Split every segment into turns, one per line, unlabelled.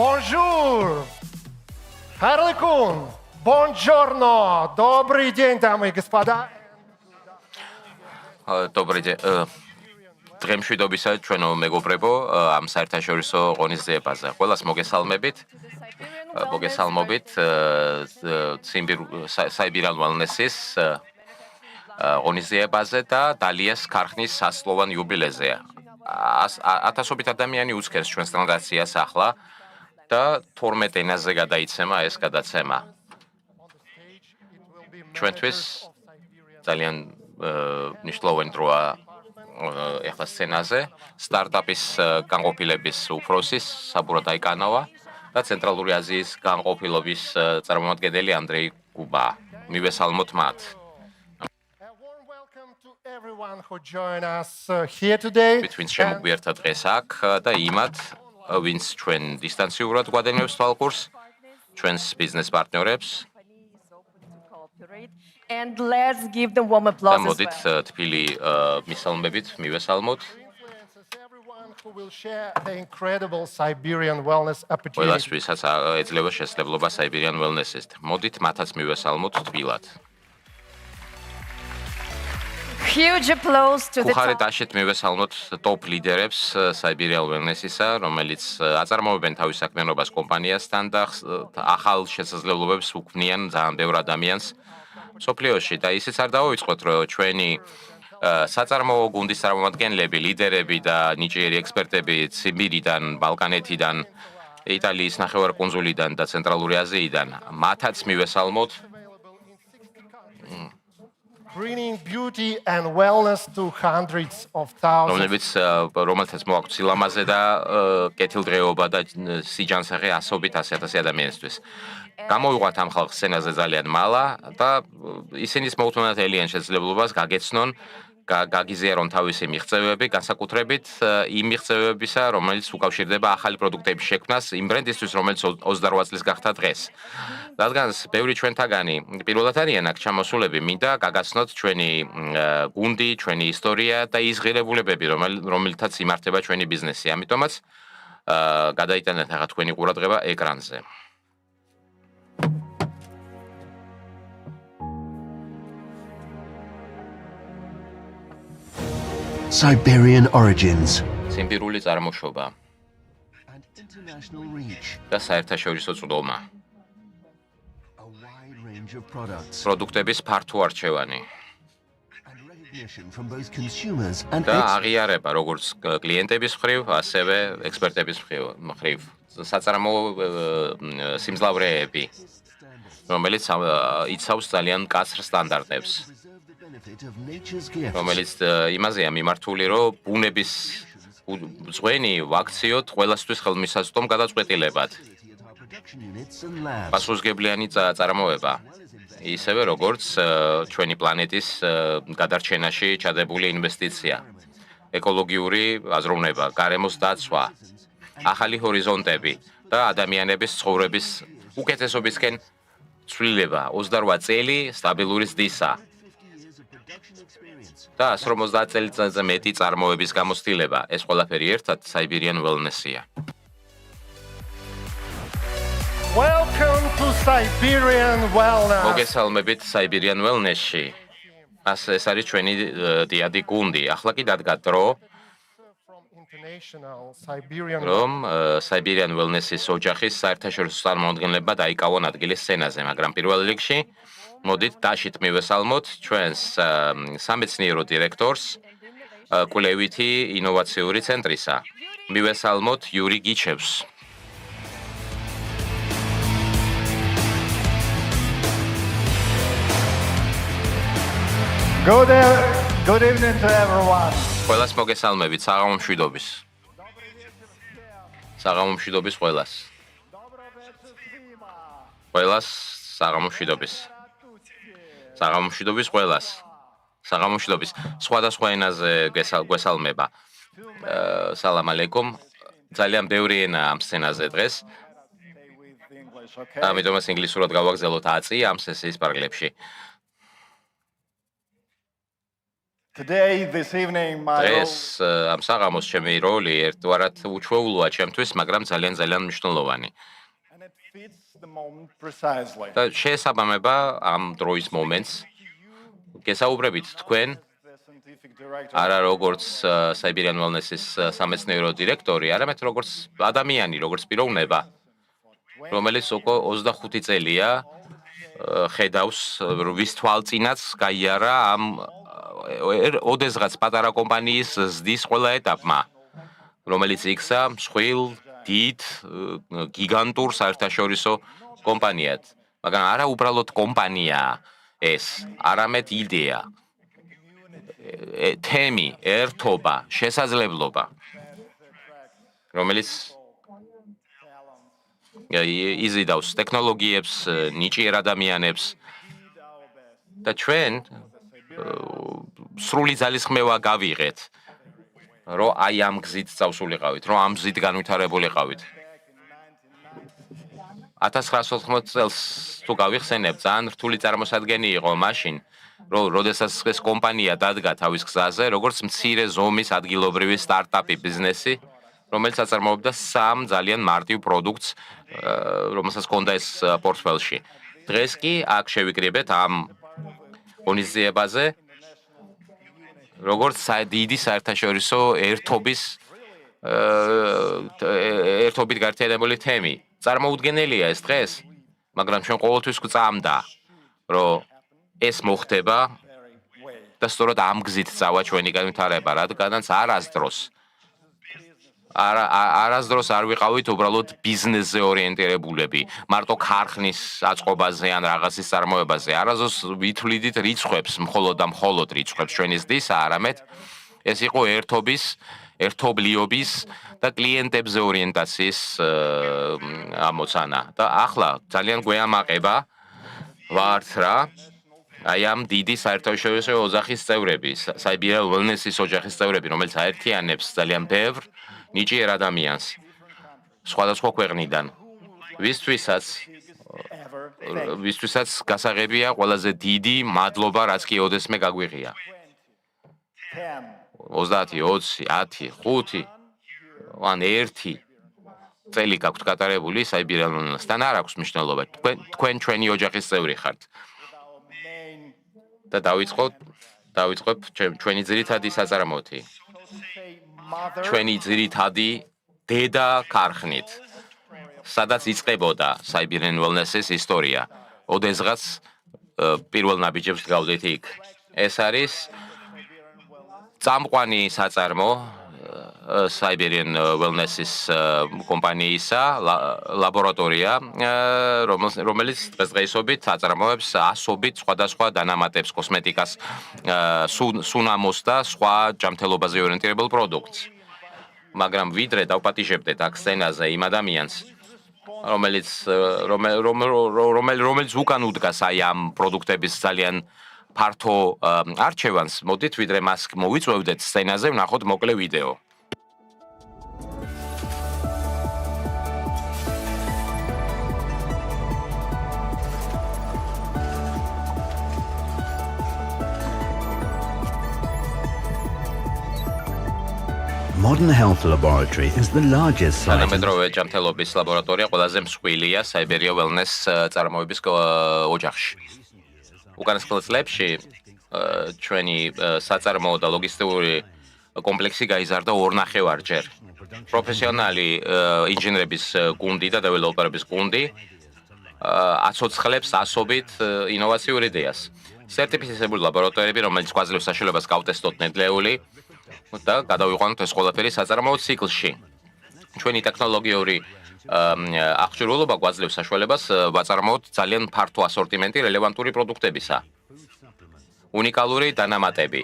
Bonjour! Harlikun! Buongiorno! Добрый день, дамы и господа!
Добрый день. დღემშვიდობისა ჩვენო მეგობრებო, ამ საერთაშორისო ღონისძიებაზე. ყველას მოგესალმებით. Siberian Wellness-ის ღონისძიებაზე და დალიას ქარხნის სასწლოვან იუბილეზე. ათასობით ადამიანი უცქერს ჩვენს ტრანზაქციას ახლა და 12 ენაზე გადაიცემა ეს გადაცემა. ჩვენთვის ძალიან მნიშვნელოვანი დროა ეხლა სცენაზე სტარტაპის განყოფილების უფროსის საბურო დაიკანავა და ცენტრალური აზიის განყოფილების წარმომადგენელი ანდრეი კუბა. მივესალმოთ მათ. Between შემოგვიერთა დღეს აქ და იმათ, ვინც ჩვენ დისტანციურად გვადენებს თვალყურს, ჩვენს ბიზნეს პარტნიორებს.
And let's give them warm applause.
მოდით თბილი მისალმებით მივესალმოთ. ყველასთვისაც ეძლევა შესაძლებლობა Siberian Wellness-ის. მოდით მათაც მივესალმოთ თბილად.
Huge applause to the
ხარეთ აშეთ მივესალმოთ top ლიდერებს Siberian Wellness-ისა, რომელიც აწარმოებენ თავის საქმიანობას კომპანიასთან და ახალ შესაძლებლობებს უქმნიან ძალიან ბევრ ადამიანს სოფლიოში და ისიც არ დავიწყოთ, რომ ჩვენი საწარმოო გუნდის წარმომადგენლები, ლიდერები და ნიჭიერი ექსპერტები სიბირიდან, ბალკანეთიდან, იტალიის ნახევარკუნძულიდან და ცენტრალური აზიიდან მათაც მივესალმოთ.
Bringing beauty and wellness to hundreds of thousands.
რომელთაც მოაქვთ სილამაზე და კეთილდღეობა და სიჯანსაღი ასობით 100,000 ადამიანისთვის. გამოვიყვანთ ამ ხალხს სცენაზე ძალიან მალა და ისინიც მოუთმენათ ელიან შესაძლებლობას გაგეცნონ, გაგიზიარონ თავისი მიღწევები, განსაკუთრებით იმ მიღწევებისა, რომელიც უკავშირდება ახალი პროდუქტების შექმნას იმ ბრენდისთვის, რომელიც 28 წლის გახდა დღეს. რადგანაც ბევრი ჩვენთაგანი პირველად არიან აქ ჩამოსულები, მინდა გაგაცნოთ ჩვენი გუნდი, ჩვენი ისტორია და ის ღირებულებები, რომელთაც იმართება ჩვენი ბიზნესი. ამიტომაც გადაიტანეთ ახლა თქვენი ყურადღება ეკრანზე.
Siberian origins.
Სიმბირული წარმოშობა
And international reach.
და საერთაშორისო წვდომა.
A wide range of products.
პროდუქტების ფართო არჩევანი
And recognition from both consumers and
და აღიარება როგორც კლიენტების მხრივ, ასევე ექსპერტების მხრივ. საწარმოო სიმძლავრეები, რომელიც იცავს ძალიან მკაცრ სტანდარტებს. რომელიც იმაზეა მიმართული, რომ ბუნების ძღვენი ვაქციოთ ყველასთვის ხელმისაწვდომ გადაწყვეტილებად. პასუხისმგებლიანი წარმოება. ისევე როგორც ჩვენი პლანეტის გადარჩენაში ჩადებული ინვესტიცია, ეკოლოგიური აზროვნება, გარემოს დაცვა, ახალი ჰორიზონტები და ადამიანების ცხოვრების უკეთესობისკენ ცვლილება 28 წელი სტაბილური ზრდისა. და 150 წელიწადზე მეტი წარმოების გამოცდილება. ეს ყველაფერი ერთად Siberian Wellness-ია.
Welcome to Siberian Wellness.
მოგესალმებით Siberian Wellness-ში. ეს არის ჩვენი დიადი გუნდი. ახლა კი დადგა დრო, რომ Siberian Wellness-ის ოჯახის საერთაშორისო წარმომადგენლებმა დაიკავონ ადგილი სცენაზე, მაგრამ პირველ რიგში მოდით დაშით მივესალმოთ ჩვენს სამეცნიერო დირექტორს კვლევითი ინოვაციური ცენტრისა. მივესალმოთ იური გიჩევს.
Good evening to everyone.
ყველას მოგესალმებით საღამომშვიდობის. საღამომშვიდობის ყველას. ყველას საღამომშვიდობის. საღამომშვიდობის ყველას. საღამომშვიდობის. სხვადასხვა ენაზე გვესალმება. სალამ ალეიკუმ. ძალიან ბევრი ენა ამ სცენაზე დღეს. ამიტომაც ინგლისურად გავაგზავნოთ აწი ამ სესიის პარკლებში.
Today, this evening, my
დღეს
role
ამ საღამოს ჩემი როლი ერთგვარად უჩვეულოა ჩემთვის, მაგრამ ძალიან მნიშვნელოვანი.
and it fits the moment precisely.
და შეესაბამება ამ დროის მომენტს. გესაუბრებით თქვენ
The scientific director
არა როგორც Siberian Wellness-ის სამეცნიერო დირექტორი, არამედ როგორც ადამიანი, როგორც პიროვნება, რომელიც უკვე 25 წელია ხედავს, ვის თვალწინაც გაიარა ამ ოდესღაც პატარა კომპანიის ზრდის ყველა ეტაპმა, რომელიც იქცა მსხვილ, დიდ, გიგანტურ საერთაშორისო კომპანიად. მაგრამ არა უბრალოდ კომპანიაა ეს, არამედ იდეა, თემი, ერთობა, შესაძლებლობა, რომელიც იზიდავს ტექნოლოგიებს, ნიჭიერ ადამიანებს და ჩვენ სრული ძალისხმევა გავიღეთ, რომ აი ამ გზით წავსულიყავით, რომ ამ გზით განვითარებულიყავით. 1980 წელს თუ გავიხსენებ, ძალიან რთული წარმოსადგენი იყო მაშინ, რომ როდესაც ეს კომპანია დადგა თავის გზაზე, როგორც მცირე ზომის ადგილობრივი სტარტაპი ბიზნესი, რომელიც აწარმოებდა სამ ძალიან მარტივ პროდუქტს, რომელსაც ჰქონდა ეს პორტფელში. დღეს კი აქ შევიკრიბეთ ამ ღონისძიებაზე, როგორც დიდი საერთაშორისო ერთობით გაერთიანებული თემი. წარმოუდგენელია ეს დღეს, მაგრამ ჩვენ ყოველთვის გვწამდა, რომ ეს მოხდება და სწორედ ამ გზით წავა ჩვენი განვითარება, რადგანაც არასდროს არ ვიყავით უბრალოდ ბიზნესზე ორიენტირებულები, მარტო ქარხნის აწყობაზე ან რაღაცის წარმოებაზე. არასდროს ვითვლიდით რიცხვებს, მხოლოდ და მხოლოდ რიცხვებს ჩვენი ზრდისა, არამედ ეს იყო ერთობლიობის და კლიენტებზე ორიენტაციის ამოცანა. და ახლა ძალიან გვეამაყება ვართ რა, აი ამ დიდი საერთაშორისო ოჯახის წევრები, Siberian Wellness-ის ოჯახის წევრები, რომელიც აერთიანებს ძალიან ბევრ ნიჭიერ ადამიანს სხვადასხვა ქვეყნიდან, ვისთვისაც გასაღებია ყველაზე დიდი მადლობა, რაც კი ოდესმე გაგვიღია. 30, 20, 10, 5 ან 1 წელი გაქვთ გატარებული Siberian Wellness-თან, არ აქვს მნიშვნელობა. თქვენ ჩვენი ოჯახის წევრი ხართ. და დავიწყებ ჩვენი ძირითადი საწარმოთი. ჩვენი ძირითადი დედა ქარხნით, სადაც იწყებოდა Siberian Wellness-ის ისტორია. ოდესღაც პირველ ნაბიჯებს გავდით იქ. ეს არის წამყვანი საწარმო Siberian Wellness-ის კომპანიისა, ლაბორატორია, რომელიც დღესდღეობით აწარმოებს ასობით სხვადასხვა დანამატებს, კოსმეტიკას, სუნამოს და სხვა ჯანმრთელობაზე ორიენტირებულ პროდუქტს. მაგრამ ვიდრე დავპატიჟებდეთ აქ სცენაზე იმ ადამიანს, რომელიც უკან უდგას აი ამ პროდუქტების ძალიან ფართო არჩევანს, მოდით ვიდრე მას მოვიწვევდეთ სცენაზე, ვნახოთ მოკლე ვიდეო.
Modern Health Laboratory is the largest site.
თანამედროვე ჯანმრთელობის ლაბორატორია ყველაზე მსხვილია Siberian Wellness წარმოების ოჯახში. უკანასკნელ წლებში ჩვენი საწარმოო და ლოგისტიკური კომპლექსი გაიზარდა 2.5-ჯერ. პროფესიონალი ინჟინერების გუნდი და დეველოპერების გუნდი აცოცხლებს ასობით ინოვაციურ იდეას. სერტიფიცირებული ლაბორატორიები, რომელიც გვაძლევს საშუალებას გავტესტოთ ნედლეული და გადავიყვანოთ ეს ყველაფერი საწარმოო ციკლში. ჩვენი ტექნოლოგიური აღჭურვილობა გვაძლევს საშუალებას ვაწარმოოთ ძალიან ფართო ასორტიმენტი რელევანტური პროდუქტებისა. უნიკალური დანამატები,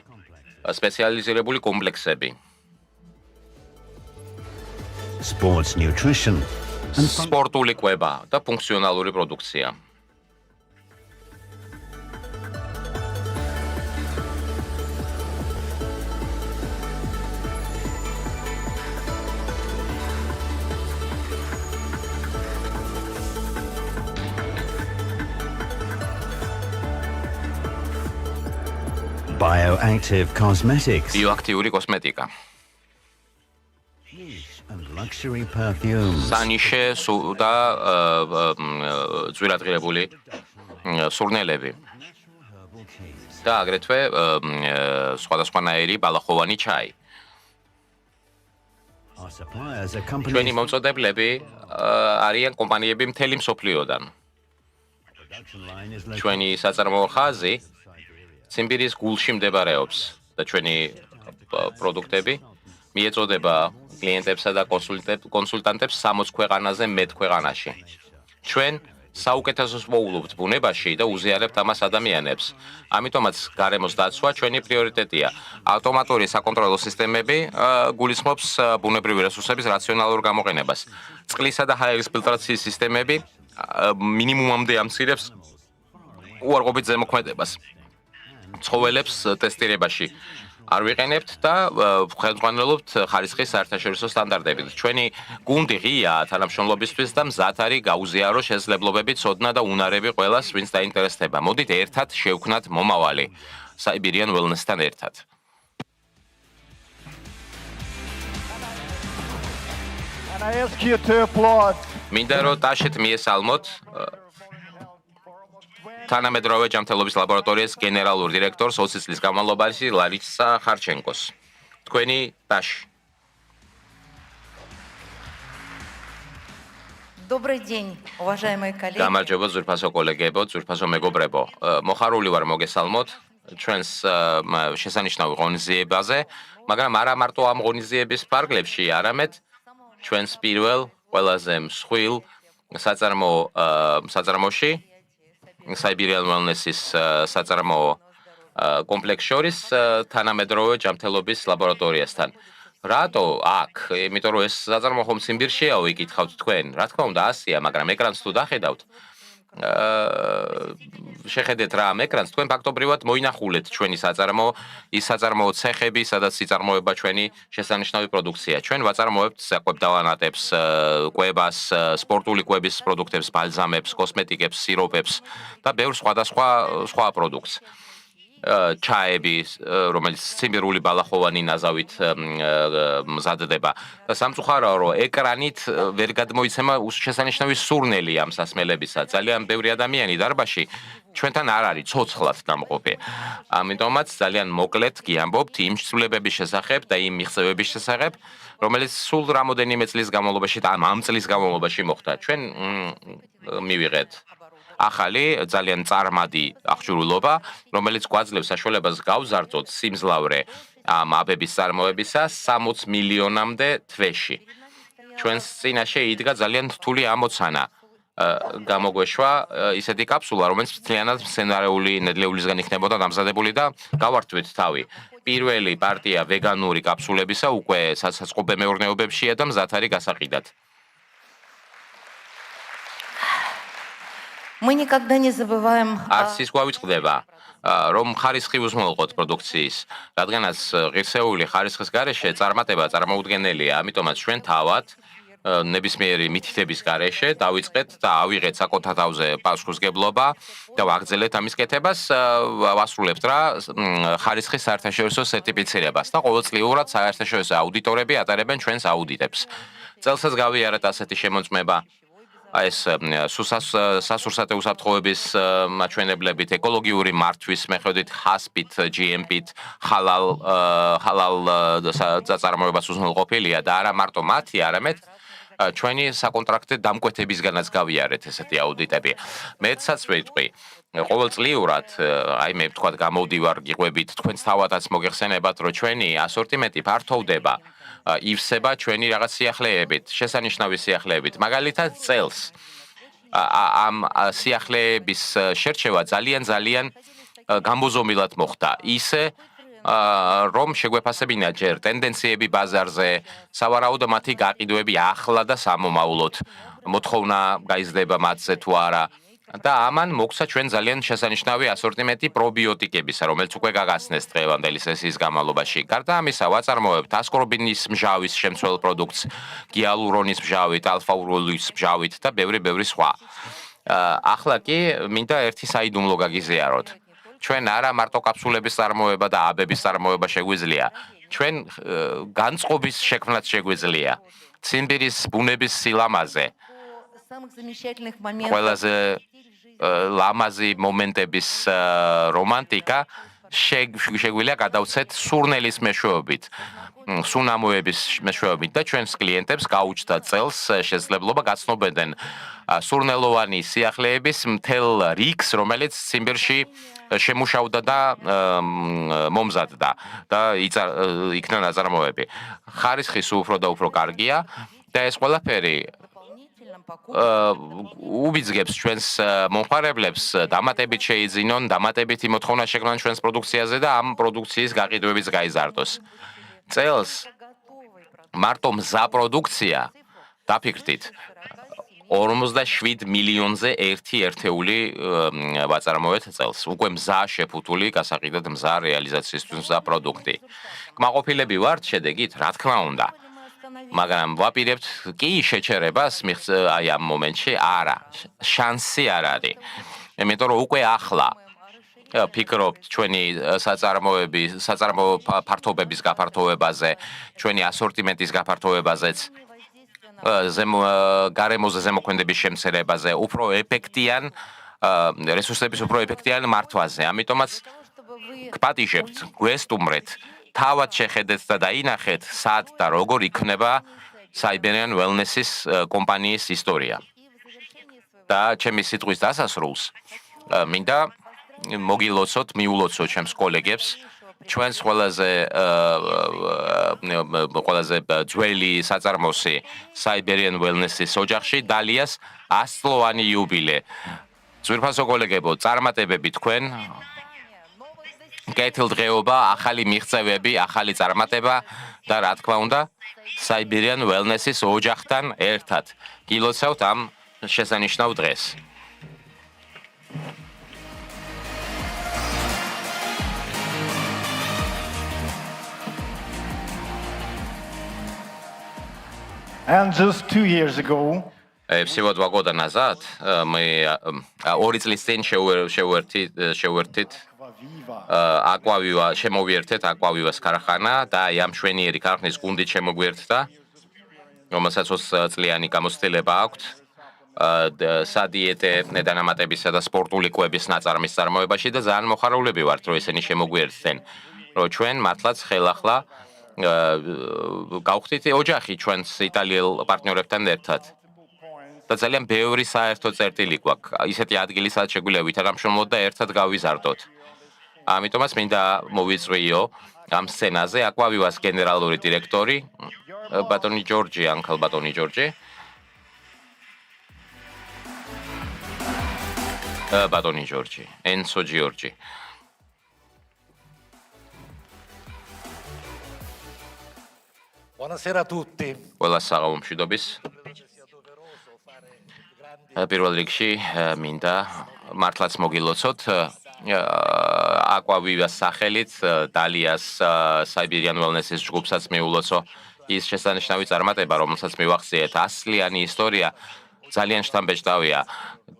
სპეციალიზირებული კომპლექსები.
Sports nutrition and
სპორტული კვება და ფუნქციონალური პროდუქცია.
bioactive cosmetics,
ბიოაქტიური კოსმეტიკა.
and luxury perfumes.
სანიშე და ძვირადღირებული სურნელები და აგრეთვე სხვადასხვანაირი ბალახოვანი ჩაი.
Our suppliers are
ჩვენი
companies.
მომწოდებლები არიან კომპანიები მთელი მსოფლიოდან.
Production line is located
ჩვენი საწარმოო ხაზი ციმბირის გულში მდებარეობს და ჩვენი პროდუქტები მიეწოდება კლიენტებსა და კონსულტანტებს 60 ქვეყანაზე მეტ ქვეყანაში. ჩვენ საუკეთესოს ვოულობთ ბუნებაში და უზიარებთ ამას ადამიანებს. ამიტომაც გარემოს დაცვა ჩვენი პრიორიტეტია. ავტომატური საკონტროლო სისტემები გულისხმობს ბუნებრივი რესურსების რაციონალურ გამოყენებას. წყლისა და ჰაერის ფილტრაციის სისტემები მინიმუმამდე ამცირებს უარყოფით ზემოქმედებას. ცხოველებს ტესტირებაში არ ვიყენებთ და ხელმძღვანელობთ ხარისხის საერთაშორისო სტანდარტებით. ჩვენი გუნდი ღიაა თანამშრომლობისთვის და მზად არის გაუზიარო შესაძლებლობები, ცოდნა და უნარები ყველას, ვინც დაინტერესდება. მოდით ერთად შევქმნათ მომავალი Siberian Wellness-თან ერთად.
And I ask you to applaud
მინდა რომ ტაშეთ მიესალმოთ თანამედროვე ჯანმრთელობის ლაბორატორიის გენერალურ დირექტორს 20 წლის განმავლობაში ლარისა ხარჩენკოს. თქვენი ტაში.
Добрый день, уважаемые коллеги.
გამარჯობა ძვირფასო კოლეგებო, ძვირფასო მეგობრებო. მოხარული ვარ მოგესალმოთ ჩვენს შესანიშნავ ღონისძიებაზე, მაგრამ არა მარტო ამ ღონისძიების ფარგლებში, არამედ ჩვენს პირველ ყველაზე მსხვილ საწარმოში Siberian Wellness-ის საწარმოო კომპლექს შორის თანამედროვე ჯანმრთელობის ლაბორატორიასთან. რატო აქ? იმიტომ რომ ეს საწარმო ხომ ციმბირშია ვიკითხავთ თქვენ. რა თქმა უნდა ასია, მაგრამ ეკრანს თუ დახედავთ, შეხედეთ რა ამ ეკრანს, თქვენ ფაქტობრივად მოინახულეთ ჩვენი საწარმო, ის საწარმოო ცეხები, სადაც იწარმოება ჩვენი შესანიშნავი პროდუქცია. ჩვენ ვაწარმოებთ საკვებდავანატებს, კვებას, სპორტული კვების პროდუქტებს, ბალზამებს, კოსმეტიკებს, სიროპებს და ბევრ სხვა პროდუქტს. ჩაები, რომელიც ციმბირული ბალახოვანი ნაზავით მზადდება. და სამწუხაროა, რომ ეკრანით ვერ გადმოიცემა შესანიშნავი სურნელი ამ სასმელებისა. ძალიან ბევრი ადამიანი დარბაზში ჩვენთან არ არის ცოცხლად დამყოფი. ამიტომაც ძალიან მოკლედ გიამბობთ იმ ცვლილებების შესახებ და იმ მიღწევების შესახებ, რომელიც სულ რამოდენიმე წლის განმავლობაში და ამ წლის განმავლობაში მოხდა. ჩვენ მივიღეთ ახალი ძალიან წარმადი აღჭურვილობა, რომელიც გვაძლევს საშუალებას გავზარდოთ სიმძლავრე ამ აბების წარმოებისა 60 მილიონამდე თვეში. ჩვენს წინაშე იდგა ძალიან რთული ამოცანა. გამოგვეშვა ისეთი კაფსულა, რომელიც მთლიანად სცენარეული ნედლეულისგან იქნებოდა დამზადებული და გავართვით თავი. პირველი პარტია ვეგანური კაფსულებისა უკვე საწყობე მეურნეობებშია და მზად არის გასაყიდად.
Мы никогда не забываем
არც ის გვავიწყდება, რომ ხარისხი უზრუნველყოთ პროდუქციის, რადგანაც ღირსეული ხარისხის გარეშე წარმატება წარმოუდგენელია, ამიტომაც ჩვენ თავად ნებისმიერი მითითების გარეშე დავიწყეთ და ავიღეთ საკუთარ თავზე პასუხისმგებლობა და ვაგრძელეთ ამის კეთებას, ვასრულებთ რა ხარისხის საერთაშორისო სერტიფიცირებას და ყოველწლიურად საერთაშორისო აუდიტორები ატარებენ ჩვენს აუდიტებს. წელსაც გავიარეთ ასეთი შემოწმება ეს სასურსათო უსაფრთხოების მაჩვენებლებით, ეკოლოგიური მართვის მეθოდით, ჰასპით, GMP-ით, ჰალალ საწარმოებას უზრუნველყოფილია და არა მარტო მათი, არამედ ჩვენი საკონტრაქტო დამკვეთებისგანაც გავიარეთ ესეთი აუდიტები. მეცაც ვიტყვი, ყოველწლიურად, აი მე ვთქვათ, გამოვდივარ გიყვებით, თქვენს თავადაც მოგეხსენებათ, რომ ჩვენი ასორტიმენტი ფართოვდება, ივსება ჩვენი რაღაც სიახლეებით, შესანიშნავი სიახლეებით. მაგალითად, წელს ამ სიახლეების შერჩევა ძალიან გამოზომილად მოხდა. ისე რომ შეგვეფასებინა ჯერ ტენდენციები ბაზარზე, სავარაუდო მათი გაყიდვები ახლა და სამომავლოდ, მოთხოვნა გაიზრდება მათზე თუ არა. და ამან მოგცა ჩვენ ძალიან შესანიშნავი ასორტიმენტი პრობიოტიკებისა, რომელიც უკვე გაგაცნეს დღევანდელი სესიის განმავლობაში. გარდა ამისა, ვაწარმოებთ ასკორბინის მჟავის შემცველ პროდუქტს, გიალურონის მჟავით, ალფა-უროლის მჟავით და ბევრი სხვა. ახლა კი მინდა ერთი საიდუმლო გაგიზიაროთ. ჩვენ არა მარტო კაფსულების წარმოება და აბების წარმოება შეგვიძლია. ჩვენ განწყობის შექმნაც შეგვიძლია. ციმბირის ბუნების სილამაზე,
самых замечательных моментов.
ყველაზე ლამაზი მომენტების რომანტიკა შეგვიძლია გადავცეთ სურნელის მეშვეობით, სუნამოების მეშვეობით და ჩვენს კლიენტებს გაუჩნდა წელს შესაძლებლობა გაცნობდნენ სურნელოვანი სიახლეების მთელ რიგს, რომელიც ციმბირში შემუშავდა და მომზადდა და იქნა ნაწარმოები. ხარისხი სულ უფრო და უფრო კარგია და ეს ყველაფერი უბიძგებს ჩვენს მომხმარებლებს დამატებით შეიძინონ, დამატებითი მოთხოვნა შექმნან ჩვენს პროდუქციაზე და ამ პროდუქციის გაყიდვებიც გაიზარდოს. წელს მარტო მზა პროდუქცია, დაფიქრდით, 47 მილიონზე ერთი ერთეული ვაწარმოეთ წელს. უკვე მზა შეფუთული, გასაყიდად მზა რეალიზაციისთვის მზა პროდუქტი. კმაყოფილები ვართ შედეგით, რა თქმა უნდა. მაგრამ ვაპირებთ კი შეჩერებას აი ამ მომენტში არა, შანსი არ არის. იმიტომ რომ უკვე ახლა ფიქრობთ ჩვენი საწარმო ფართობების გაფართოვებაზე, ჩვენი ასორტიმენტის გაფართოვებაზეც, გარემოზე ზემოქმედების შემცირებაზე, უფრო ეფექტიან რესურსების უფრო ეფექტიან მართვაზე. ამიტომაც გპატიჟებთ, გვესტუმრეთ, თავად შეხედეთ და დაინახეთ, სად და როგორ იქნება Siberian Wellness-ის კომპანიის ისტორია. და ჩემი სიტყვის დასასრულს მინდა მოგილოცოთ, მიულოცოთ ჩემს კოლეგებს, ჩვენს ყველაზე ძველი საწარმოსი Siberian Wellness-ის ოჯახში დალიას 100-წლოვანი იუბილე. ძვირფასო კოლეგებო, წარმატებები თქვენ, კეთილდღეობა, ახალი მიღწევები, ახალი წარმატება და რა თქმა უნდა, Siberian Wellness-ის ოჯახთან ერთად. გილოცავთ ამ შესანიშნავ დღეს.
And just 2 years ago,
всего 2 года назад мы 2 წლის წინ შევერთით Aquaviva, შემოვიერთეთ Aquavivas ქარხანა და ამ შვენიერი ქარხნის გუნდით შემოგვიერთდა, რომელსაც 20 წლიანი გამოცდილება აქვს სადიეტე დანამატებისა და სპორტული კვების ნაწარმის წარმოებაში და ძალიან მოხარულები ვართ, რომ ესენი შემოგვიერთდნენ, რომ ჩვენ მართლაც ხელახლა გავხდით ოჯახი ჩვენს იტალიელ პარტნიორებთან ერთად. და ძალიან ბევრი საერთო წერტილი გვაქვს. ისეთი ადგილი, სადაც შეგვიძლია ვითანამშრომლოთ და ერთად გავიზარდოთ. ამიტომაც მინდა მოვიწვიო ამ სცენაზე Aquavivas გენერალური დირექტორი ბატონი ჯორჯი, ანკალ ბატონი ჯორჯი. ბატონი ჯორჯი, ენცო ჯორჯი.
Buonasera a tutti.
ყველას საღამომშვიდობის. პირველ რიგში მინდა მართლაც მოგილოცოთ Aquavivas სახელით დალიას Siberian Wellness-ის ჯგუფსაც მიულოცო ის შესანიშნავი წარმატება, რომელსაც მივახციეთ. 100-წლიანი ისტორია ძალიან შთამბეჭდავია.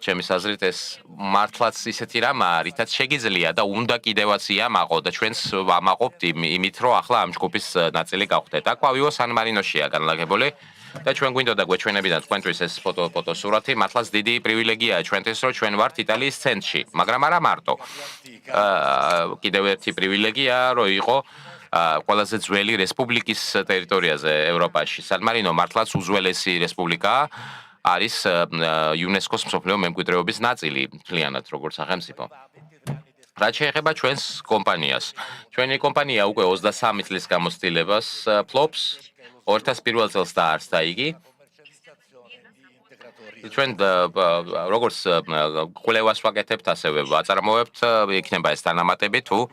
ჩემის აზრით ეს მართლაც ისეთი რამაა, რითაც შეგიძლია და უნდა კიდევაც იამაყო და ჩვენს ვამაყობთ იმით, რომ ახლა ამ ჯგუფის ნაწილი გავხდეთ. Aquavivas San Marino-შია განლაგებული და ჩვენ გვინდოდა გვეჩვენებიდან თქვენთვის ეს ფოტოსურათი, მართლაც დიდი პრივილეგიაა ჩვენთვის, რომ ჩვენ ვართ იტალიის ცენტრში, მაგრამ არა მარტო. კიდევ ერთი პრივილეგია, რომ იყო ყველაზე ძველი რესპუბლიკის ტერიტორიაზე ევროპაში. San Marino მართლაც უძველესი რესპუბლიკაა, არის UNESCO-s მსოფლიო მემკვიდრეობის ნაწილი, მთლიანად როგორც სახელმწიფო. რაც შეეხება ჩვენს კომპანიას. ჩვენი კომპანია უკვე 23 წლის გამოცდილებას ფლობს. 2001 წელს დაარსდა იგი. ჩვენ როგორც კვლევას ვაკეთებთ, ასევე ვაწარმოებთ, იქნება ეს დანამატები თუ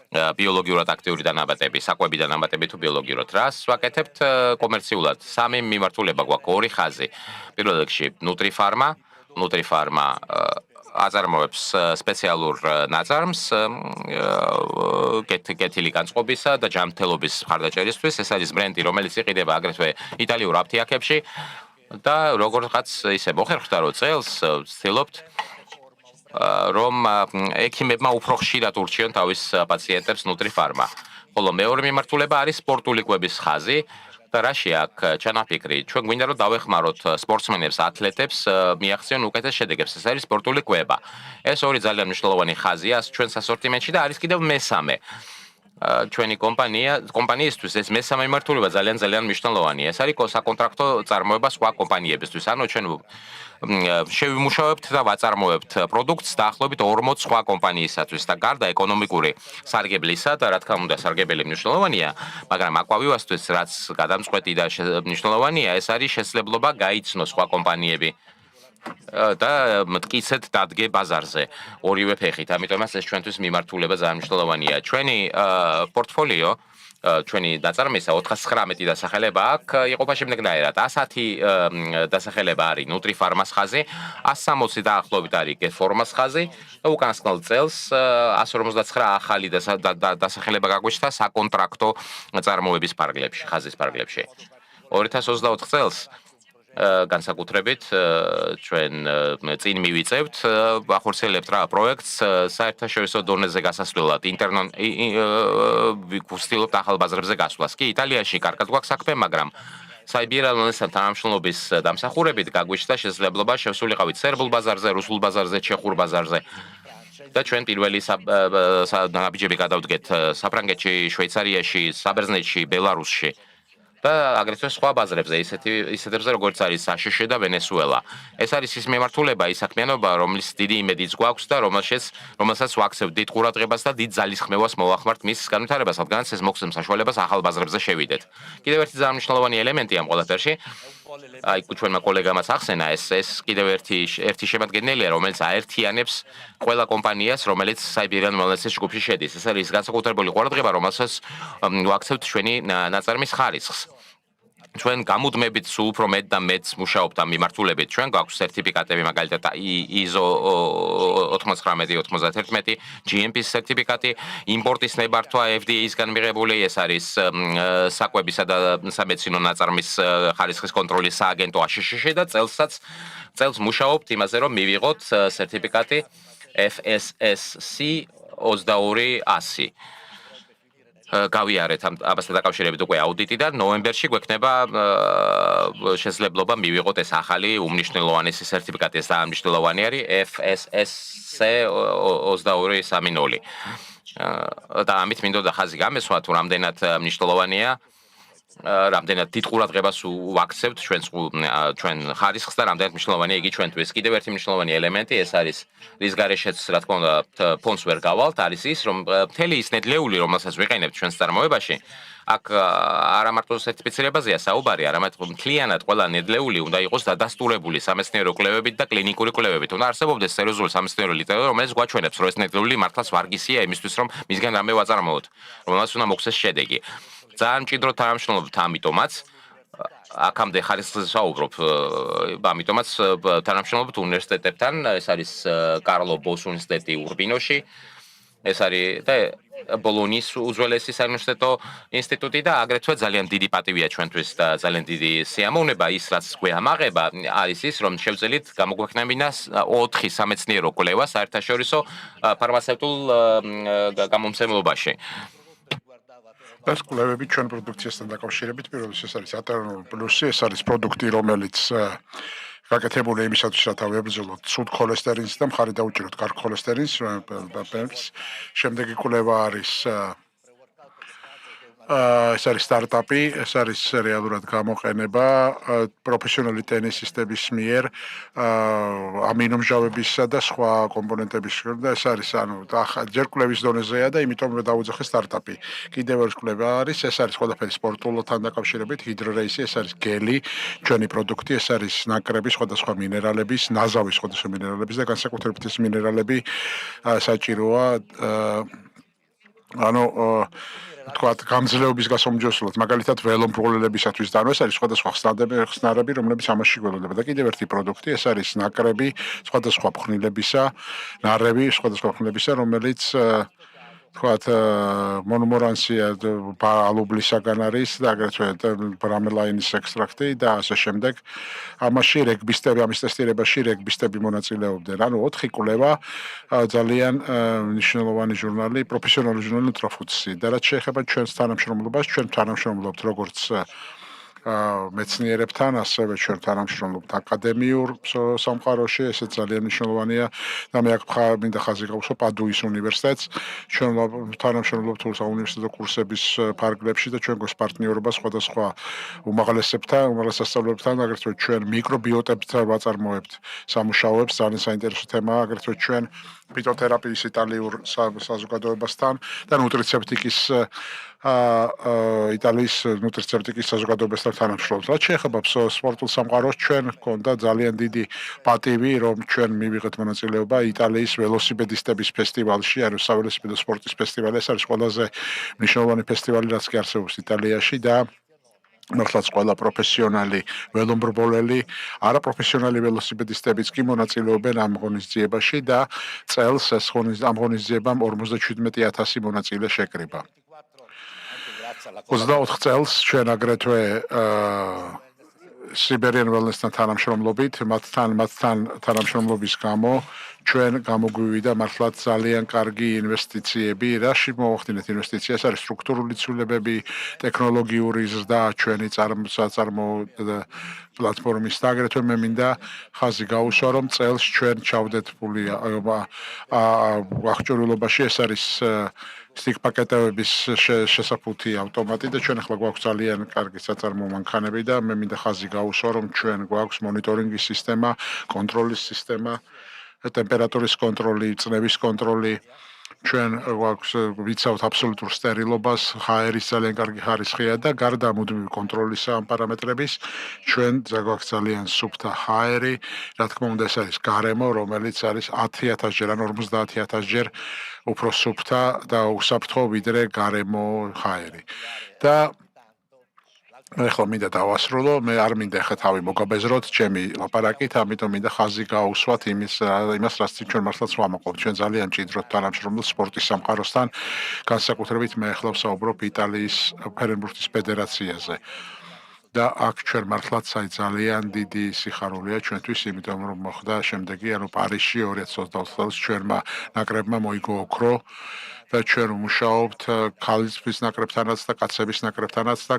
ბიოლოგიურად აქტიური დანამატები, საკვები დანამატები თუ ბიოლოგიურად. რას ვაკეთებთ კომერციულად? 3 მიმართულება გვაქვს, 2 ხაზი. პირველ რიგში ნუტრიფარმა აწარმოებს სპეციალურ ნაწარმს კეთილი განწყობისა და ჯანმრთელობის მხარდაჭერისთვის. ეს არის ბრენდი, რომელიც იყიდება აგრეთვე იტალიურ აფთიაქებში და როგორღაც ისე მოხერხდა, რომ წელს ვცდილობთ რომ ექიმებმა უფრო ხშირად ურჩიონ თავის პაციენტებს ნუტრიფარმა. ხოლო მეორე მიმართულება არის სპორტული კვების ხაზი. და რაში აქ ჩანაფიქრი, ჩვენ გვინდა რომ დავეხმაროთ სპორტსმენებს, ათლეტებს მიაღწიონ უკეთეს შედეგებს. ეს არის სპორტული კვება. ეს ორი ძალიან მნიშვნელოვანი ხაზია ჩვენ ასორტიმენტში და არის კიდევ მესამე. ჩვენი კომპანიისთვის ეს მესამე მიმართულება ძალიან მნიშვნელოვანია. ეს არის საკონტრაქტო წარმოება სხვა კომპანიებისთვის. ანუ ჩვენ შევიმუშავებთ და ვაწარმოებთ პროდუქტს დაახლოებით 40 სხვა კომპანიისათვის და გარდა ეკონომიკური სარგებლისა და რა თქმა უნდა სარგებელი მნიშვნელოვანია, მაგრამ აკვავივასთვის რაც გადამწყვეტი და მნიშვნელოვანია, ეს არის შესაძლებლობა გაიცნოს სხვა კომპანიები და მტკიცედ დადგე ბაზარზე ორივე ფეხით. ამიტომაც ეს ჩვენთვის მიმართულება ძალიან მნიშვნელოვანია. ჩვენი პორტფოლიო ჩვენი დაწარმოება 419 დასახელება აქვს იყოფა შემდეგნაირად 110 დასახელება არის ნუტრიფარმას ხაზი 160 დაახლოებით არის გეფორმას ხაზი და უკანასკნელ წელს 159 ახალი დასახელება გაგვეჩნდა საკონტრაქტო წარმოების ფარგლებში ხაზის ფარგლებში 2024 წელს განსაკუთრებით ჩვენ წინ მივიწევთ ახორციელებთ რა პროექტს საერთაშორისო დონეზე გასასვლელად ვცდილობთ ახალ ბაზრებზე გასვლას კი იტალიაში კარგად გვაქვს საქმე მაგრამ საიბერალონესთან თანამშრომლობის დამსახურებით გაგვეჩნდა შესაძლებლობა შევსულიყავით სერბულ ბაზარზე, რუსულ ბაზარზე, ჩეხურ ბაზარზე და ჩვენ პირველი ნაბიჯები გადავდგეთ საფრანგეთში, შვეიცარიაში, საბერძნეთში, ბელარუსში და აგრეთვე სხვა ბაზრებზე, ისეთებზე როგორც არის საშშ და ვენესუელა. ეს არის ის მიმართულება, ის საქმიანობა, რომლის დიდი იმედიც გვაქვს და რომელსაც ვაქცევთ დიდ ყურადღებას და დიდ ძალისხმევას მოვახმართ მის განვითარებას, რადგანაც ეს მოგცემს საშუალებას ახალ ბაზრებზე შევიდეთ. კიდევ ერთი ძალიან მნიშვნელოვანი ელემენტი ამ ყველაფერში, აი ჩვენმა კოლეგამაც ახსენა, ეს კიდევ ერთი შემადგენელია, რომელიც აერთიანებს ყველა კომპანიას, რომელიც Siberian Wellness-ის ჯგუფში შედის. ეს არის განსაკუთრებული ყურადღება, რომელსაც ვაქცევთ ჩვენი ნაწარმის ხარისხს. ჩვენ გამუდმებით სულ უფრო მეტ და მეტს მუშაობთ ამ მიმართულებით. ჩვენ გვაქვს სერტიფიკატები, მაგალითად ISO 9991, GMP-ის სერტიფიკატი, იმპორტის ნებართვა FDA-ისგან მიღებული, ეს არის საკვებისა და სამედიცინო ნაწარმის ხარისხის კონტროლის სააგენტო ASHSH და წელს მუშაობთ იმაზე, რომ მივიღოთ სერტიფიკატი FSSC 2200. გავიარეთ ამასთან დაკავშირებით უკვე აუდიტი და ნოემბერში გვექნება შესაძლებლობა მივიღოთ ეს ახალი უმნიშვნელოვანესი სერტიფიკატი ეს მნიშვნელოვანი არის FSSC 2230 და ამით მინდოდა ხაზი გამესვა თუ რამდენად მნიშვნელოვანია რამდენად დიდ ყურადღებას ვაქცევთ ჩვენ ხარისხს და რამდენად მნიშვნელოვანია იგი ჩვენთვის. კიდევ ერთი მნიშვნელოვანი ელემენტი ეს არის რის გარეშეც რა თქმა უნდა ფონს ვერ გავალთ არის ის რომ მთელი ის ნედლეული რომელსაც ვიყენებთ ჩვენს წარმოებაში აქ არა მარტო სერტიფიცირებაზეა საუბარი, არამედ მთლიანად ყველა ნედლეული უნდა იყოს დადასტურებული სამეცნიერო კვლევებით და კლინიკური კვლევებით. უნდა არსებობდეს სერიოზული სამეცნიერო ლიტერატურა, რომელიც გვაჩვენებს, რომ ეს ნედლეული მართლაც ვარგისია იმისთვის, რომ მისგან რამე ვაწარმოოთ, რომელსაც უნდა მოგვცეს შედეგი. ძალიან მჭიდრო თანამშრომლობთ ამიტომაც აქამდე ხარისხზე საუბრობ ამიტომაც თანამშრომლობთ უნივერსიტეტებთან ეს არის კარლო ბოს უნივერსიტეტი ურბინოში ეს არის და ბოლონის უძველესი საუნივერსიტეტო ინსტიტუტი და აგრეთვე ძალიან დიდი პატივია ჩვენთვის და ძალიან დიდი სიამოვნება ის რაც გვეამაღება არის ის რომ შევძელით გამოგვექნებინა 4 სამეცნიერო კვლევა საერთაშორისო ფარმაცევტულ გამომცემლობაში
ეს კვლევები ჩვენ პროდუქციასთან დაკავშირებით პირველს ეს არის ატერნულ პლუსი ეს არის პროდუქტი რომელიც გაკეთებული იმისათვის რათა ვებრძოლოთ ცუდ ქოლესტერინს და მხარი დაუჭიროთ კარგ ქოლესტერინს შემდეგი კვლევა არის ეს არის სტარტაპი ეს არის რეალურად გამოყენება პროფესიონალი ტენისისტების მიერ ამინომჟავებისა და სხვა კომპონენტების და ეს არის ანუ ჯერ კვლევის დონეზეა და იმიტომ დავუძახე სტარტაპი კიდევ ერთი კვლევა არის ეს არის ყველაფერი სპორტულთან დაკავშირებით ჰიდრორეისი ეს არის გელი ჩვენი პროდუქტი ეს არის ნაკრები სხვადასხვა მინერალების ნაზავი სხვადასხვა მინერალების და განსაკუთრებით ეს მინერალები საჭიროა ანუ თქვათ გამძლეობის გასაუმჯობესებლად მაგალითად ველომპროლელებისათვის და ეს არის სხვადასხვა ხსნარები რომლებიც ამაში გველოდება და კიდევ ერთი პროდუქტი ეს არის ნაკრები სხვადასხვა ფხვნილებისა ნარევი სხვადასხვა ფხვნილებისა რომელიც თქვათ მონომორანსია ალუბლისაგან არის და აგრეთვე ბრამელაინის ექსტრაქტი და ასე შემდეგ. ამაში რეგბისტები, ამის ტესტირებაში რეგბისტები მონაწილეობდნენ. ანუ 4 კვლევა ძალიან მნიშვნელოვანი ჟურნალი, პროფესიონალური ჟურნალი Nutrafoods-ი და რაც შეეხება ჩვენს თანამშრომლობას, ჩვენ თანამშრომლობთ როგორც მეცნიერებთან, ასევე ჩვენ თანამშრომლობთ აკადემიურ სამყაროში, ესეც ძალიან მნიშვნელოვანია და მე აქ მინდა ხაზი გავუსვა პადუის უნივერსიტეტს. ჩვენ თანამშრომლობთ საუნივერსიტეტო კურსების ფარგლებში და ჩვენ გვაქვს პარტნიორობა სხვადასხვა უმაღლესებთან, უმაღლეს სასწავლებლებთან, აგრეთვე ჩვენ მიკრობიოტებთან ვაწარმოებთ სამუშაოებს, ძალიან საინტერესო თემაა, აგრეთვე ჩვენ ფიტოთერაპიის იტალიურ საზოგადოებასთან და ნუტრიცეპტიკის იტალიის ნუტრიცეპტიკის საზოგადოებასთან თანამშრომლობთ. რაც შეეხება სპორტულ სამყაროს, ჩვენ გვქონდა ძალიან დიდი პატივი, რომ ჩვენ მივიღეთ მონაწილეობა იტალიის ველოსიპედისტების ფესტივალში, არის საველოსიპედო სპორტის ფესტივალი, ეს არის ყველაზე მნიშვნელოვანი ფესტივალი, რაც კი არსებობს იტალიაში და მართლაც ყველა პროფესიონალი ველომრბოლელი, არაპროფესიონალი ველოსიპედისტებიც კი მონაწილეობენ ამ ღონისძიებაში და წელს ეს ამ ღონისძიებამ 57,000 მონაწილე შეკრიბა. 24 წელს ჩვენ აგრეთვე Siberian Wellness-თან თანამშრომლობით, მათთან თანამშრომლობის გამო ჩვენ გამოგვივიდა მართლაც ძალიან კარგი ინვესტიციები. რაში მოვახდინეთ ინვესტიციას? არის სტრუქტურული ცვლილებები, ტექნოლოგიური ზრდა, ჩვენი საწარმო პლატფორმის და აგრეთვე მე მინდა ხაზი გაუსვა, რომ წელს ჩვენ ჩავდეთ ფული აღჭურვილობაში, ეს არის stick პაკეტების შესაფუთი ავტომატი და ჩვენ ახლა გვაქვს ძალიან კარგი საწარმო მანქანები და მე მინდა ხაზი გაუსვა, რომ ჩვენ გვაქვს მონიტორინგის სისტემა, კონტროლის სისტემა, ტემპერატურის კონტროლი, წნევის კონტროლი. ჩვენ გვაქვს ვიცავთ აბსოლუტურ სტერილობას, ჰაერის ძალიან კარგი ხარისხია და გარდა მუდმივი კონტროლისა ამ პარამეტრების, ჩვენ გვაქვს ძალიან სუფთა ჰაერი, რა თქმა უნდა ეს არის გარემო, რომელიც არის 10,000 ჯერ ან 50,000 ჯერ უფრო სუფთა და უსაფრთხო ვიდრე გარემო ჰაერი. და ეხლა მინდა დავასრულო, მე არ მინდა ხა თავი მოგაბეზროთ ჩემი ლაპარაკით, ამიტომ მინდა ხაზი გაუსვათ იმას, რაც ჩვენ მართლაც ვამაყობთ. ჩვენ ძალიან მჭიდროდ თანამშრომლობთ სპორტის სამყაროსთან, განსაკუთრებით მე ახლა ვსაუბრობ იტალიის ფერენბურთის ფედერაციაზე. და აქ ჩვენ მართლაც ძალიან დიდი სიხარულია ჩვენთვის, იმიტომ რომ მოხდა შემდეგი, ანუ პარიზში 2024 წელს ჩვენმა ნაკრებმა მოიგო ოქრო და ჩვენ ვმუშაობთ ქალების ნაკრებთანაც და კაცების ნაკრებთანაც და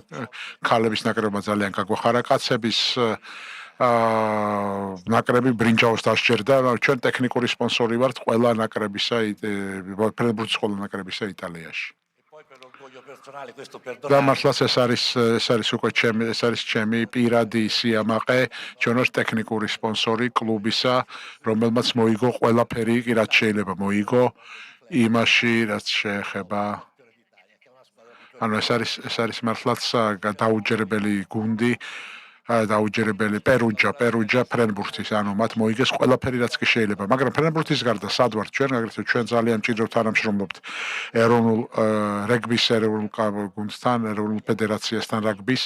ქალების ნაკრებმა ძალიან გაგვახარა, კაცების ნაკრები ბრინჯაოს დასჯერდა, ჩვენ ტექნიკური სპონსორი ვართ ყველა ნაკრებისა, ფერენბურთის ყველა ნაკრებისა იტალიაში. და მართლაც ეს არის უკვე ჩემი პირადი სიამაყე, ჩვენ ვართ ტექნიკური სპონსორი კლუბისა, რომელმაც მოიგო ყველაფერი, რაც შეიძლება მოიგო იმაში, რაც შეეხება. ანუ ეს არის მართლაც დაუჯერებელი გუნდი, დაუჯერებელი პერუჯა ფრენბურთის, ანუ მათ მოიგეს ყველაფერი, რაც კი შეიძლება. მაგრამ ფრენბურთის გარდა სად ვართ ჩვენ, აგრეთვე ჩვენ ძალიან მჭიდროდ თანამშრომლობთ ეროვნულ რეგბის ეროვნულ გუნდთან, ეროვნულ ფედერაციასთან რაგბის.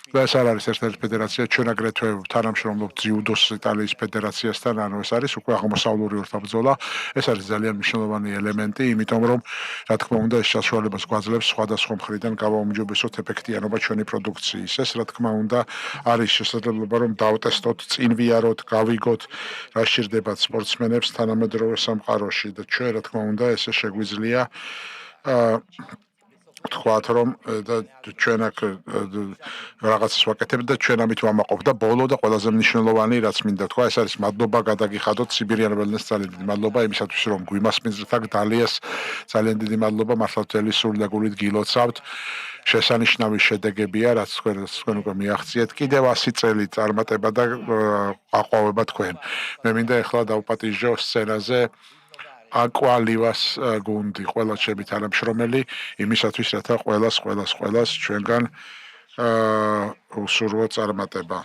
და ეს არ არის ერთ-ერთი ფედერაცია, ჩვენ აგრეთვე თანამშრომლობთ ძიუდოს იტალიის ფედერაციასთან, ანუ ეს არის უკვე აღმოსავლური ორთაბრძოლა. ეს არის ძალიან მნიშვნელოვანი ელემენტი, იმიტომ რომ რა თქმა უნდა ეს საშუალებას გვაძლევს სხვადასხვა მხრიდან გავაუმჯობესოთ ეფექტიანობა ჩვენი პროდუქციის. ეს რა თქმა უნდა არის შესაძლებლობა რომ დავტესტოთ, წინ ვიაროთ, გავიგოთ რა სჭირდებათ სპორტსმენებს თანამედროვე სამყაროში და ჩვენ რა თქმა უნდა ესე შეგვიძლია თქვათ რომ და ჩვენ აქ რაღაცას ვაკეთებთ და ჩვენ ამით ვამაყობთ და ბოლო და ყველაზე მნიშვნელოვანი რაც მინდა თქვა, ეს არის მადლობა გადაგიხადოთ Siberian Wellness-ს, ძალიან დიდი მადლობა იმისათვის რომ გვიმასპინძლეთ აქ დალიას, ძალიან დიდი მადლობა, მართლა მთელი სული და გულით გილოცავთ. შესანიშნავი შედეგებია, რაც თქვენ უკვე მიაღწიეთ. კიდევ 100 წელი წარმატება და აყვავება თქვენ. მე მინდა ახლა დავპატიჟო სცენაზე აკვალივას გუნდი, ყველა ჩემი თანამშრომელი, იმისათვის, რათა ყველას ჩვენგან უსურვო წარმატება.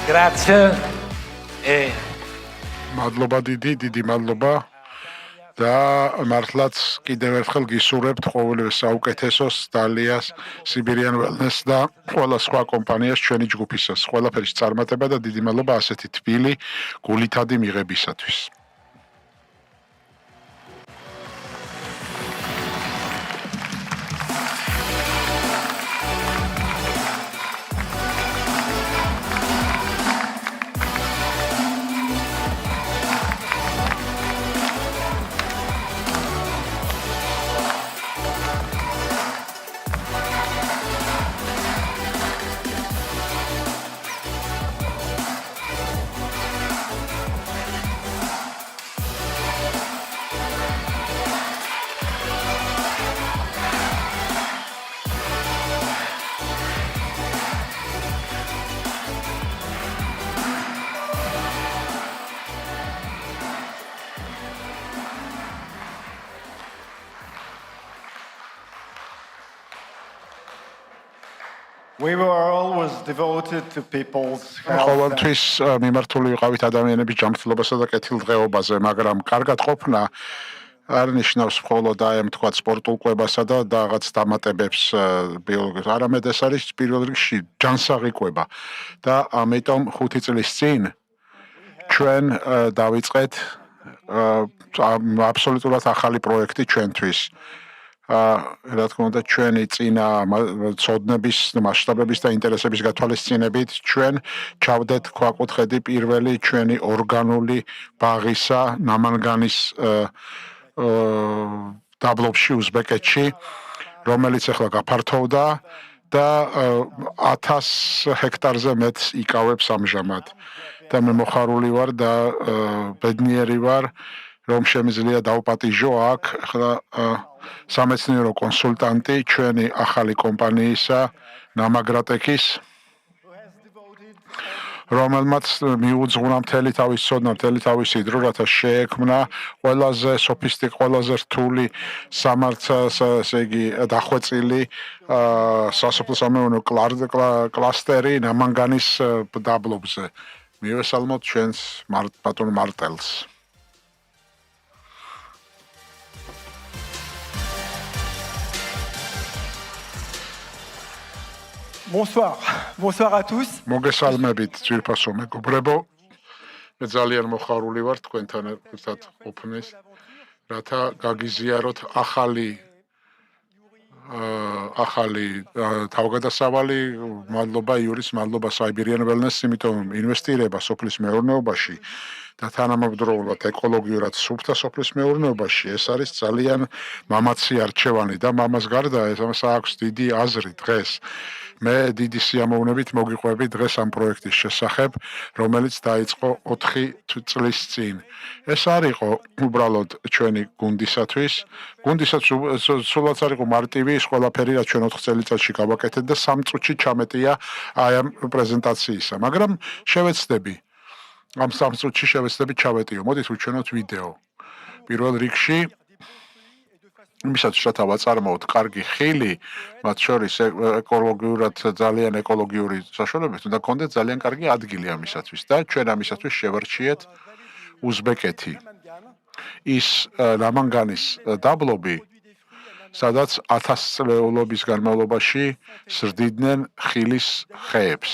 Grazie. E
მადლობა დიდი მადლობა და მართლაც კიდევ ერთხელ გისურვებთ ყოველივე საუკეთესოს დალიას Siberian Wellness და ყველა სხვა კომპანიას ჩვენი ჯგუფისას ყველაფერის წარმატება და დიდი მადლობა ასეთი თბილი გულითადი მიღებისათვის.
we were always devoted to people's health.
ყოველთვის მიმართული ვიყავით ადამიანების ჯანმრთელობასა და კეთილდღეობაზე, მაგრამ კარგად ყოფნა არ ნიშნავს მხოლოდ აი თქვა სპორტულ კვებასა და რაღაც დამატებებს ბიოლოგიურ. არამედ ეს არის პირველ რიგში ჯანსაღი კვება და ამიტომ 5 წლის წინ ჩვენ დავიწყეთ აბსოლუტურად ახალი პროექტი ჩვენთვის. რა თქმა უნდა ჩვენი წინა ცოდნების მასშტაბების და ინტერესების გათვალისწინებით ჩვენ ჩავდეთ ქვაკუთხედი პირველი ჩვენი ორგანული ბაღისა ნამანგანის დაბლობში უზბეკეთში რომელიც ახლა გაფართოვდა და 1000 ჰექტარზე მეტს იკავებს ამჟამად და მე მოხარული ვარ და ბედნიერი ვარ რომ შემიძლია დავპატიჟო აქ ახლა სამეცნიერო კონსულტანტი ჩვენი ახალი კომპანიისა ნამაგრატექის რომელმაც მიუძღვნა მთელი თავის ცოდნა, მთელი თავისი დრო, რათა შეექმნა ყველაზე სოფისტიკovanზე რთული ესე იგი დახვეწილი სასოფლო-სამეურნეო კლასტერი ნამანგანის დაბლობზე. მივესალმოთ ჩვენს ბატონ მარტელს.
Bonsoir. Bonsoir à tous.
მოგესალმებით ძვირფასო მეგობრებო. მე ძალიან მოხარული ვარ თქვენთან ერთად ყოფნის, რათა გაგიზიაროთ ახალი თავგადასავალი, მადლობა იურის, მადლობა Siberian Wellness, იმიტომ ინვესტირება სოფლის მეურნეობაში და თანამედროვულად ეკოლოგიურად სუფთა სოფლის მეურნეობაში ეს არის ძალიან მამაცი არჩევანი და მამას გარდა ეს აქვს დიდი აზრი დღეს. მე დიდი სიამოვნებით მოგიყვები დღეს ამ პროექტის შესახებ, რომელიც დაიწყო 4 წლის წინ. ეს არ იყო უბრალოდ ჩვენი გუნდისათვის, სულაც არ იყო მარტივი ის ყველაფერი, რაც ჩვენ 4 წელიწადში გავაკეთეთ და 3 წუთში ჩამეტია აი ამ პრეზენტაციისა, მაგრამ შევეცდები. ამ 3 წუთში შევეცდები ჩავეტიო. მოდით ვუჩვენოთ ვიდეო. პირველ რიგში იმისაც რათა ვაწარმოოთ კარგი ხილი, მათ შორის ეკოლოგიურად ძალიან ეკოლოგიური საშუალებებით უნდა გქონდეთ ძალიან კარგი ადგილი ამისათვის და ჩვენ ამისათვის შევარჩიეთ უზბეკეთი. ის ნამანგანის დაბლობი, სადაც 1000 წლეულობის განმავლობაში ზრდიდნენ ხილის ხეებს.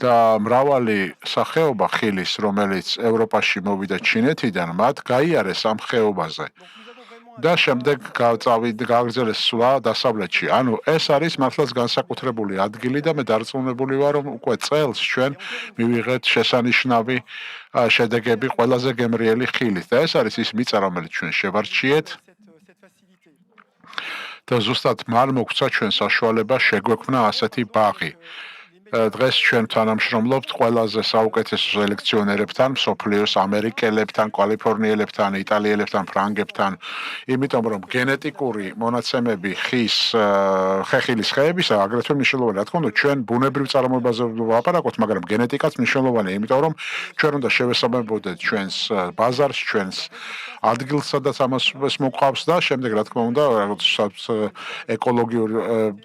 და მრავალი სახეობა ხილის, რომელიც ევროპაში მოვიდა ჩინეთიდან, მათ გაიარეს ამ ხეობაზე. და შემდეგ გააგრძელეს სვლა დასავლეთში. ანუ ეს არის მართლაც განსაკუთრებული ადგილი და მე დარწმუნებული ვარ, რომ უკვე წელს ჩვენ მივიღეთ შესანიშნავი შედეგები ყველაზე გემრიელი ხილით. და ეს არის ის მიწა, რომელიც ჩვენ შევარჩიეთ. და ზუსტად მან მოგცა ჩვენ საშუალება შეგვექმნა ასეთი ბაღი. დღეს ჩვენ თანამშრომლობთ ყველაზე საუკეთესო სელექციონერებთან, მსოფლიოს ამერიკელებთან, კალიფორნიელებთან, იტალიელებთან, ფრანგებთან, იმიტომ რომ გენეტიკური მონაცემები ხეხილის ხეებისა აგრეთვე მნიშვნელოვანია. რა თქმა უნდა, ჩვენ ბუნებრივ წარმოებაზე ვაპარაკოთ, მაგრამ გენეტიკაც მნიშვნელოვანია, იმიტომ რომ ჩვენ უნდა შევესაბამებოდეთ ჩვენს ბაზარს, ჩვენს ადგილს, სადაც ამას მოყავს და შემდეგ რა თქმა უნდა, ეკოლოგიურ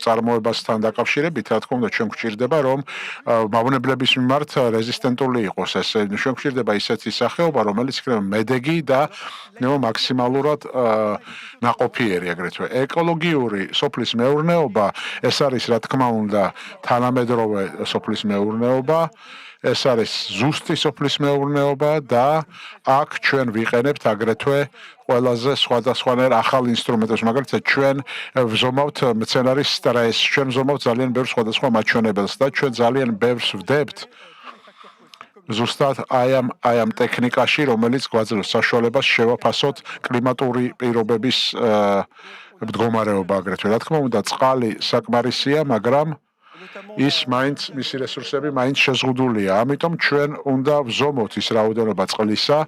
წარმოებასთან დაკავშირებით, რა თქმა უნდა, ჩვენ გვჭირდება რომ რომ მავნებლების მიმართ რეზისტენტული იყოს ეს ჩვენ გვჭირდება ისეთი სახეობა რომელიც იქნება მედეგი და მაქსიმალურად ნაყოფიერი აგრეთვე ეკოლოგიური სოფლის მეურნეობა ეს არის რა თქმა უნდა თანამედროვე სოფლის მეურნეობა ეს არის ზუსტი სოფლის მეურნეობა და აქ ჩვენ ვიყენებთ აგრეთვე ყველაზე სხვადასხვანაირ ახალ ინსტრუმენტებს მაგალითად ჩვენ ვზომავთ მცენარის სტრესს ჩვენ ვზომავთ ძალიან ბევრ სხვადასხვა მაჩვენებელს და ჩვენ ძალიან ბევრს ვდებთ ზუსტად აი ამ ტექნიკაში რომელიც გვაძლევს საშუალებას შევაფასოთ კლიმატური პირობების მდგომარეობა აგრეთვე რა თქმა უნდა წყალი საკმარისია მაგრამ ის მაინც მისი რესურსები მაინც შეზღუდულია. ამიტომ ჩვენ უნდა ვზომოთ ის რაოდენობა წყლისა,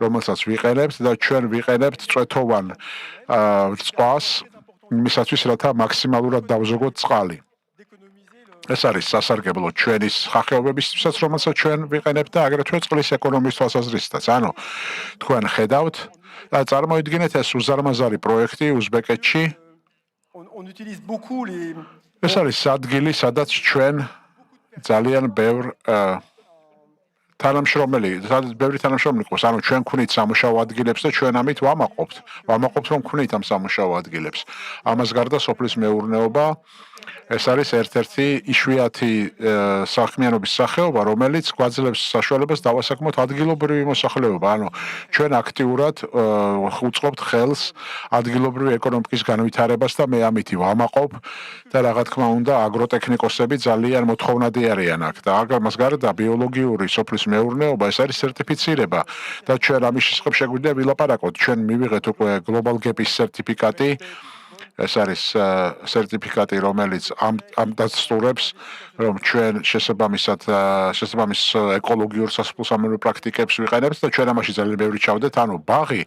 რომელსაც ვიყენებთ და ჩვენ ვიყენებთ წვეთოვან წყალს იმისათვის, რათა მაქსიმალურად დავზოგოთ წყალი. ეს არის სასარგებლო ჩვენი სახეობებისთვისაც, რომელსაც ჩვენ ვიყენებთ და აგრეთვე წყლის ეკონომიის თვალსაზრისითაც. ანუ თქვენ ხედავთ და წარმოიდგინეთ ეს უზარმაზარი პროექტი უზბეკეთში.
On utilise beaucoup les
ეს არის ადგილი, სადაც ჩვენ ძალიან ბევრი თანამშრომელი ყავს. ანუ ჩვენ ვქვნით სამუშაო ადგილებს და ჩვენ ამით ვამაყობთ. ვამაყობთ რომ ვქვნით ამ სამუშაო ადგილებს. ამას გარდა სოფლის მეურნეობა ეს არის ერთ-ერთი იშვიათი საქმიანობის სახეობა, რომელიც გვაძლევს საშუალებას დავასაქმოთ ადგილობრივი მოსახლეობა. ანუ ჩვენ აქტიურად უწყობთ ხელს ადგილობრივი ეკონომიკის განვითარებას და მე ამითი ვამაყობ და რა თქმა უნდა აგროტექნიკოსები ძალიან მოთხოვნადი არიან აქ და ამას გარდა ბიოლოგიური სოფლის მეურნეობა ეს არის სერტიფიცირება და ჩვენ ამის შესახებ შეგვიძლია ვილაპარაკოთ. ჩვენ მივიღეთ უკვე Global Gap-ის სერტიფიკატი ეს არის სერტიფიკატი, რომელიც ამდასტურებს, რომ ჩვენ შესაბამის ეკოლოგიურ სასოფლო-სამეურნეო პრაქტიკებს ვიყენებთ და ჩვენ ამაში ძალიან ბევრი ჩავდეთ. ანუ ბაღი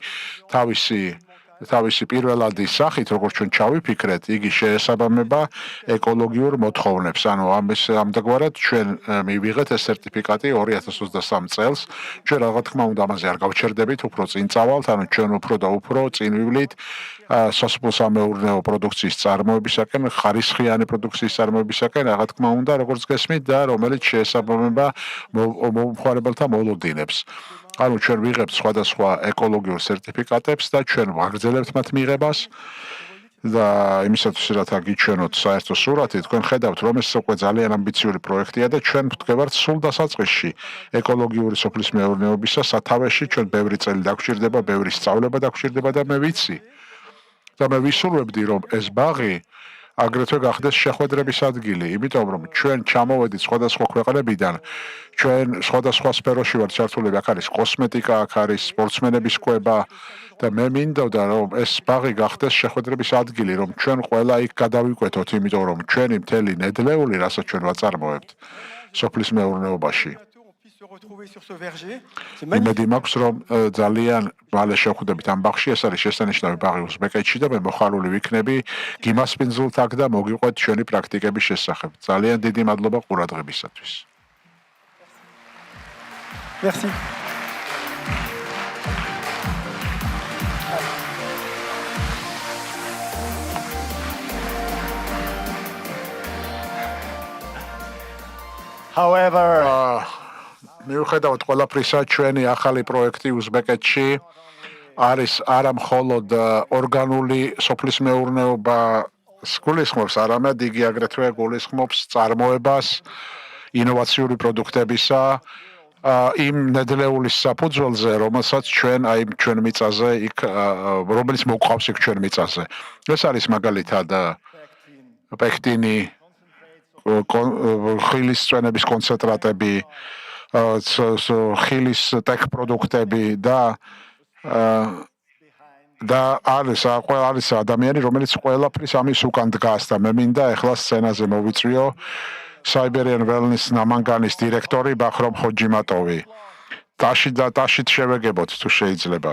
თავისი პირველადი სახით, როგორც ჩვენ ჩავიფიქრეთ, იგი შეესაბამება ეკოლოგიურ მოთხოვნებს. ანუ ამდაგვარად ჩვენ მივიღეთ ეს სერტიფიკატი 2023 წელს. ჩვენ რა თქმა უნდა ამაზე არ გავჩერდებით, უფრო წინ წავალთ, ანუ ჩვენ უფრო და უფრო წინ ვივლით სასოფლო-სამეურნეო პროდუქციის წარმოებისაკენ, ხარისხიანი პროდუქციის წარმოებისაკენ, რა თქმა უნდა, როგორც გესმით და რომელიც შეესაბამება მომხმარებელთა მოლოდინებს. ანუ ჩვენ ვიღებთ სხვადასხვა ეკოლოგიურ სერტიფიკატებს და ჩვენ ვაგრძელებთ მათ მიღებას და იმისათვის რათა გიჩვენოთ საერთო სურათი, თქვენ ხედავთ რომ ეს უკვე ძალიან ამბიციური პროექტია და ჩვენ ვდგევართ სულ დასაწყისში ეკოლოგიური სოფლის მეურნეობისა სათავეში, ჩვენ ბევრი წელი დაგვჭირდება, ბევრი სწავლება დაგვჭირდება და მე ვიცი და მე ვისურვებდი რომ ეს ბაღი აგრეთვე გახდეს შეხვედრების ადგილი, იმიტომ რომ ჩვენ ჩამოვედით სხვადასხვა ქვეყნებიდან, ჩვენ სხვადასხვა სფეროში ვართ ჩართულები, აქ არის კოსმეტიკა, აქ არის სპორტსმენების კვება და მე მინდოდა რომ ეს ბაღი გახდეს შეხვედრების ადგილი, რომ ჩვენ ყველა იქ გადავიკვეთოთ, იმიტომ რომ ჩვენი მთელი ნედლეული, რასაც ჩვენ ვაწარმოებთ სოფლის მეურნეობაში. იმედი მაქვს რომ ძალიან მალე შევხვდებით ამ ბაღში, ეს არის შესანიშნავი ბაღი უზბეკეთში და მე მოხარული ვიქნები გიმასპინძლოთ აქ და მოგიყვეთ ჩვენი პრაქტიკების შესახებ. ძალიან დიდი მადლობა ყურადღებისათვის.
Merci. However,
მიუხედავად ყველაფრისა, ჩვენი ახალი პროექტი უზბეკეთში არის არა მხოლოდ ორგანული სოფლის მეურნეობა გულისხმობს, არამედ იგი აგრეთვე გულისხმობს წარმოებას ინოვაციური პროდუქტებისა იმ ნედლეულის საფუძველზე, რომელსაც ჩვენ ჩვენ მიწაზე იქ რომელიც მოყავს იქ ჩვენ მიწაზე. ეს არის მაგალითად პექტინი, ხილის წვენების კონცენტრატები, ხილის ტექ პროდუქტები და არის ადამიანი, რომელიც ყველაფრის ამის უკან დგას და მე მინდა ახლა სცენაზე მოვიწვიო Siberian Wellness ნამანგანის დირექტორი ბახრომ ხოჯიმატოვი. ტაშით შევეგებოთ თუ შეიძლება.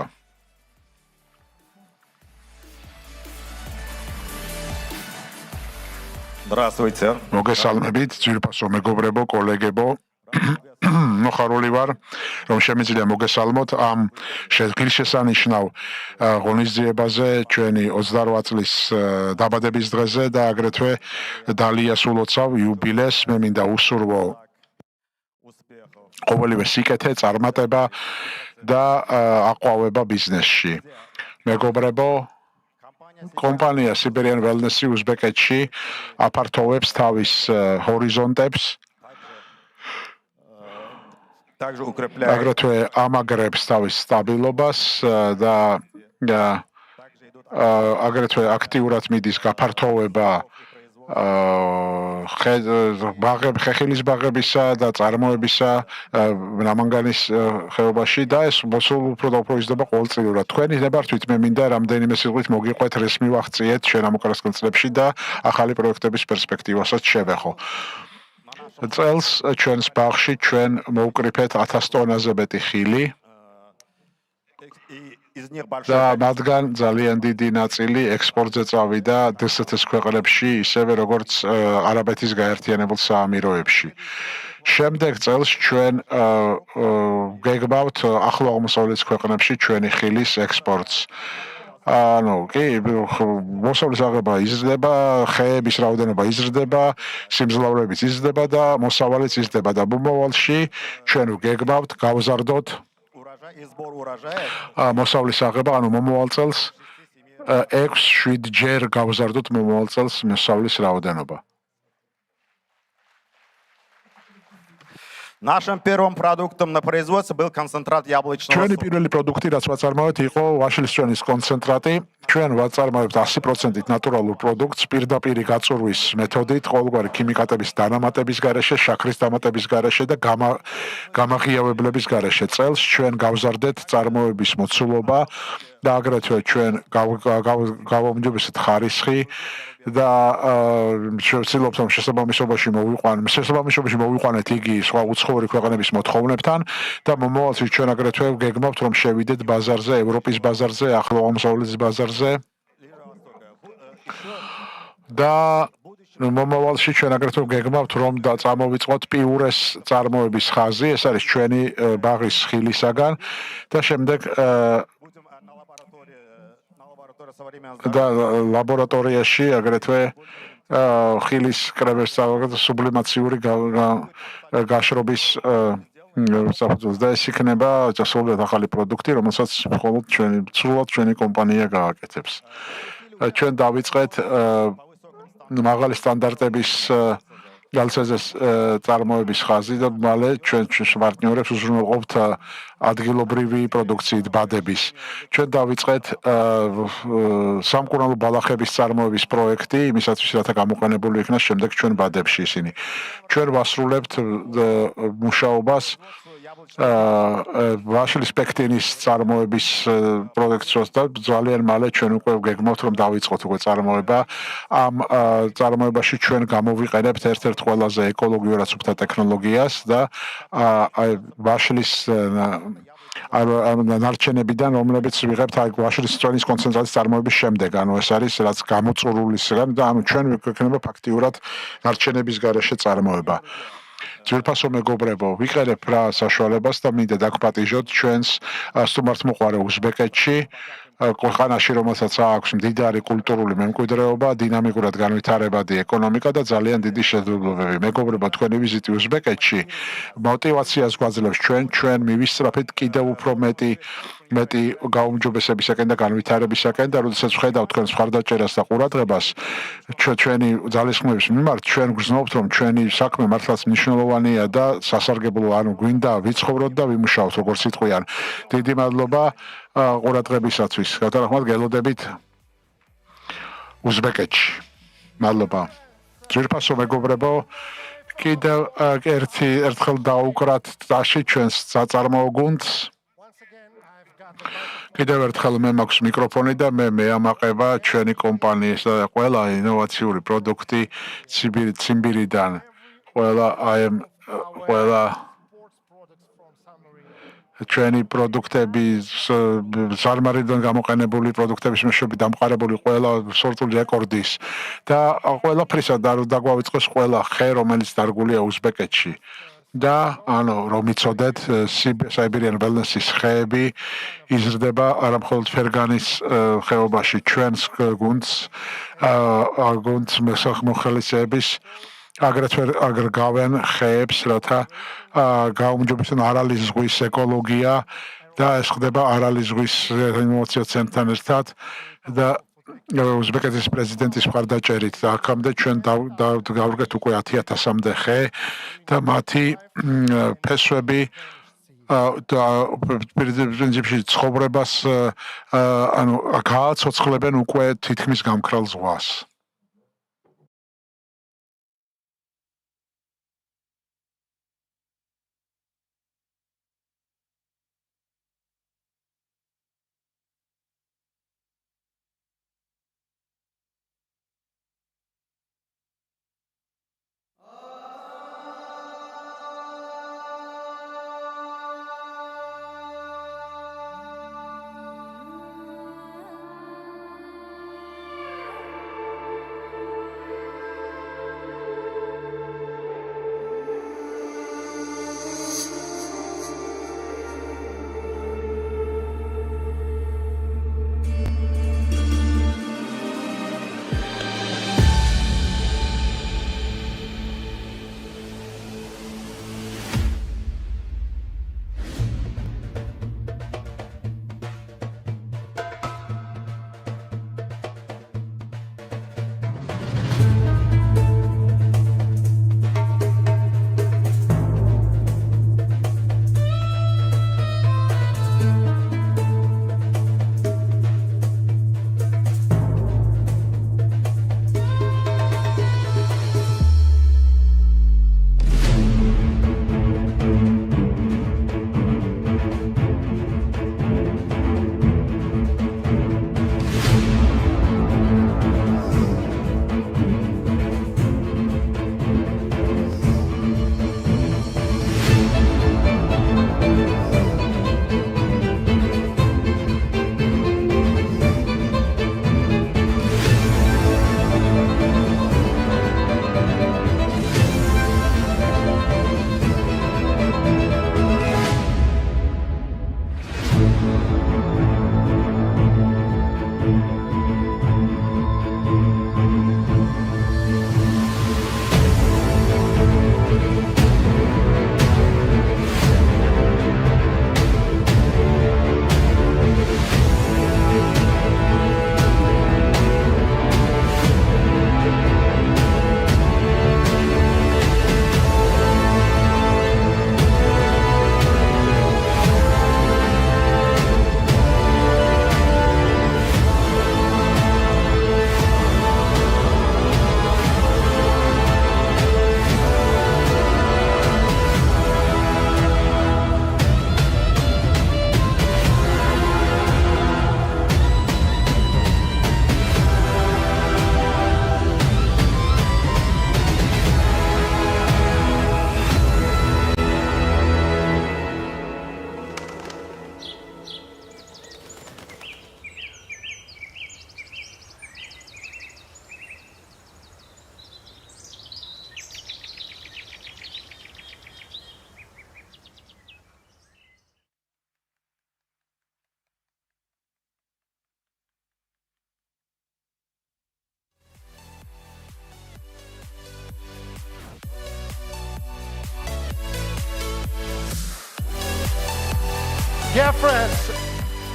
Здравствуйте.
მოგესალმებით, ძვირფასო მეგობრებო, კოლეგებო. მოხარული ვარ, რომ შემიძლია მოგესალმოთ ამ ღირსშესანიშნავ ღონისძიებაზე ჩვენი 28 წლის დაბადების დღეზე და აგრეთვე დალიას ულოცავ იუბილეს. მე მინდა უსურვო ყოველივე სიკეთე, წარმატება და აყვავება ბიზნესში. მეგობრებო, კომპანია Siberian Wellness უზბეკეთში აფართოვებს თავის ჰორიზონტებს. აგრეთვე ამაგრებს თავის სტაბილობას და აგრეთვე აქტიურად მიდის გაფართოვება ხეხილის ბაღებისა და წარმოებისა ნამანგანის ხეობაში და ეს მოსულ უფრო და უფრო იზრდება ყოველწლიურად. თქვენი ნებართვით მე მინდა რამდენიმე სიტყვით მოგიყვეთ რესმი ვაღწიეთ ჩვენ ამ უკანასკნელ წლებში და ახალი პროექტების პერსპექტივასაც შევეხო. წელს ჩვენს ბაღში ჩვენ მოვუკრიფეთ 1000 ტონაზე მეტი ხილი და მათგან ძალიან დიდი ნაწილი ექსპორტზე წავიდა DST-ის ქვეყნებში, ისევე როგორც არაბეთის გაერთიანებულ საამიროებში. შემდეგ წელს ჩვენ გეგმავთ ახლო აღმოსავლეთის ქვეყნებში ჩვენი ხილის ექსპორტს. კი, მოსავლის აღება იზრდება, ხეების რაოდენობა იზრდება, სიმძლავრეებიც იზრდება და მოსავალიც იზრდება და მომავალში ჩვენ გეგმავთ გავზარდოთ მოსავლის აღება, ანუ მომავალ წელს 6-7 ჯერ გავზარდოთ მომავალ წელს მოსავლის რაოდენობა.
Нашим первым продуктом на производстве был концентрат яблочного
ჩვენი
сока.
პირველი პროდუქტი, რაც ვაწარმოებთ, იყო ვაშლის წვენის კონცენტრატი. ჩვენ ვაწარმოებთ 100%-ით ნატურალურ პროდუქტს პირდაპირ გაწურვის მეთოდით, ყოველგვარი ქიმიკატების დანამატების გარეშე, შაქრის დამატების გარეშე და გამაღიავებლების გარეშე. წელს ჩვენ გავზარდეთ წარმოების მოცულობა და აგრეთვე ჩვენ გავაუმჯობესეთ ხარისხი და ვცდილობთ რომ შესაბამისობაში მოვიყვანეთ იგი სხვა უცხოური ქვეყნების მოთხოვნებთან და მომავალში ჩვენ აგრეთვე გეგმავთ რომ შევიდეთ ბაზარზე, ევროპის ბაზარზე, ახლო აღმოსავლეთის ბაზარზე და მომავალში ჩვენ აგრეთვე გეგმავთ რომ წამოვიწყოთ პიურეს წარმოების ხაზი, ეს არის ჩვენი ბაღის ხილისაგან და შემდეგ და ლაბორატორიაში აგრეთვე ხილის კრებებს სუბლიმაციური გაშრობის საფუძველს და ეს იქნება სრულიად ახალი პროდუქტი, რომელსაც მხოლოდ ჩვენი კომპანია გააკეთებს. ჩვენ დავიწყეთ მაღალი სტანდარტების გალცეზეს წარმოების ხაზი და მალე ჩვენ პარტნიორებს უზრუნველყოფთ ადგილობრივი პროდუქციით ბადების. ჩვენ დავიწყეთ სამკურნალო ბალახების წარმოების პროექტი, იმისათვის რათა გამოყენებული იქნას შემდეგ ჩვენ ბადებში ისინი. ჩვენ ვასრულებთ მუშაობას ვაშლის პექტინის წარმოების პროექტს და ძალიან მალე ჩვენ უკვე გეგმავთ რომ დავიწყოთ უკვე წარმოება. ამ წარმოებაში ჩვენ გამოვიყენებთ ერთ-ერთ ყველაზე ეკოლოგიურად სუფთა ტექნოლოგიას და ვაშლის ნარჩენებიდან, რომლებიც ვიღებთ ვაშლის წვენის კონცენტრაციის წარმოების შემდეგ, ანუ ეს არის რაც გამოწურულისგან და ანუ ჩვენ გვექნება ფაქტიურად ნარჩენების გარეშე წარმოება. ძვირფასო მეგობრებო, ვიყენებ რა საშუალებას და მინდა დაგპატიჟოთ ჩვენს სტუმართმოყვარე უზბეკეთში, ქვეყანაში, რომელსაც აქვს მდიდარი კულტურული მემკვიდრეობა, დინამიკურად განვითარებადი ეკონომიკა და ძალიან დიდი შეძლებლობები. მეგობრებო, თქვენი ვიზიტი უზბეკეთში мотивაციას გვაძლევს ჩვენ მივისწრაფეთ კიდევ უფრო მეტი გაუმჯობესებისაკენ და განვითარებისაკენ და როდესაც ვხედავთ თქვენს მხარდაჭერას და ყურადღებას ჩვენი ძალისხმევის მიმართ, ჩვენ გრძნობთ რომ ჩვენი საქმე მართლაც მნიშვნელოვანია და სასარგებლო, ანუ გვინდა ვიცხოვროთ და ვიმუშაოთ, როგორც სიტყვიან. დიდი მადლობა ყურადღებისათვის. გათანხმად გელოდებით უზბეკეთში. მადლობა. ძვირფასო მეგობრებო, კიდევ ერთხელ დაუკრათ ტაში ჩვენს საწარმოო გუნდს. კიდევ ერთხელ მე მაქვს მიკროფონი და მე მეამაყება ჩვენი კომპანიის ყველა ინოვაციური პროდუქტი ციმბირიდან. ყველა ჩვენი პროდუქტები ზარმარიდან გამოყენებული პროდუქტების მეშვეობით დამყარებული ყველა სორტული რეკორდის და ყველაფრისა დაგვავიწყოს ყველა ხე, რომელიც დარგულია უზბეკეთში. და ანუ რომ იცოდეთ Siberian Wellness-ის ხეები იზრდება არა მხოლოდ ფერგანის ხეობაში ჩვენს გუნდს მოსახლეების აგრეთვე გავენ ხეებს რათა გაუმჯობესონ არალის ზღვის ეკოლოგია და ეს ხდება არალის ზღვის ინოვაციო ცენტრთან ერთად და უზბეკეთის პრეზიდენტის მხარდაჭერით და აქამდე ჩვენ გავვრგეთ უკვე 10,000-მდე ხე და მათი ფესვები და პრინციპში ცხოვრებას ანუ გააცოცხლებენ უკვე თითქმის გამქრალ ზღვას.
Dear friends,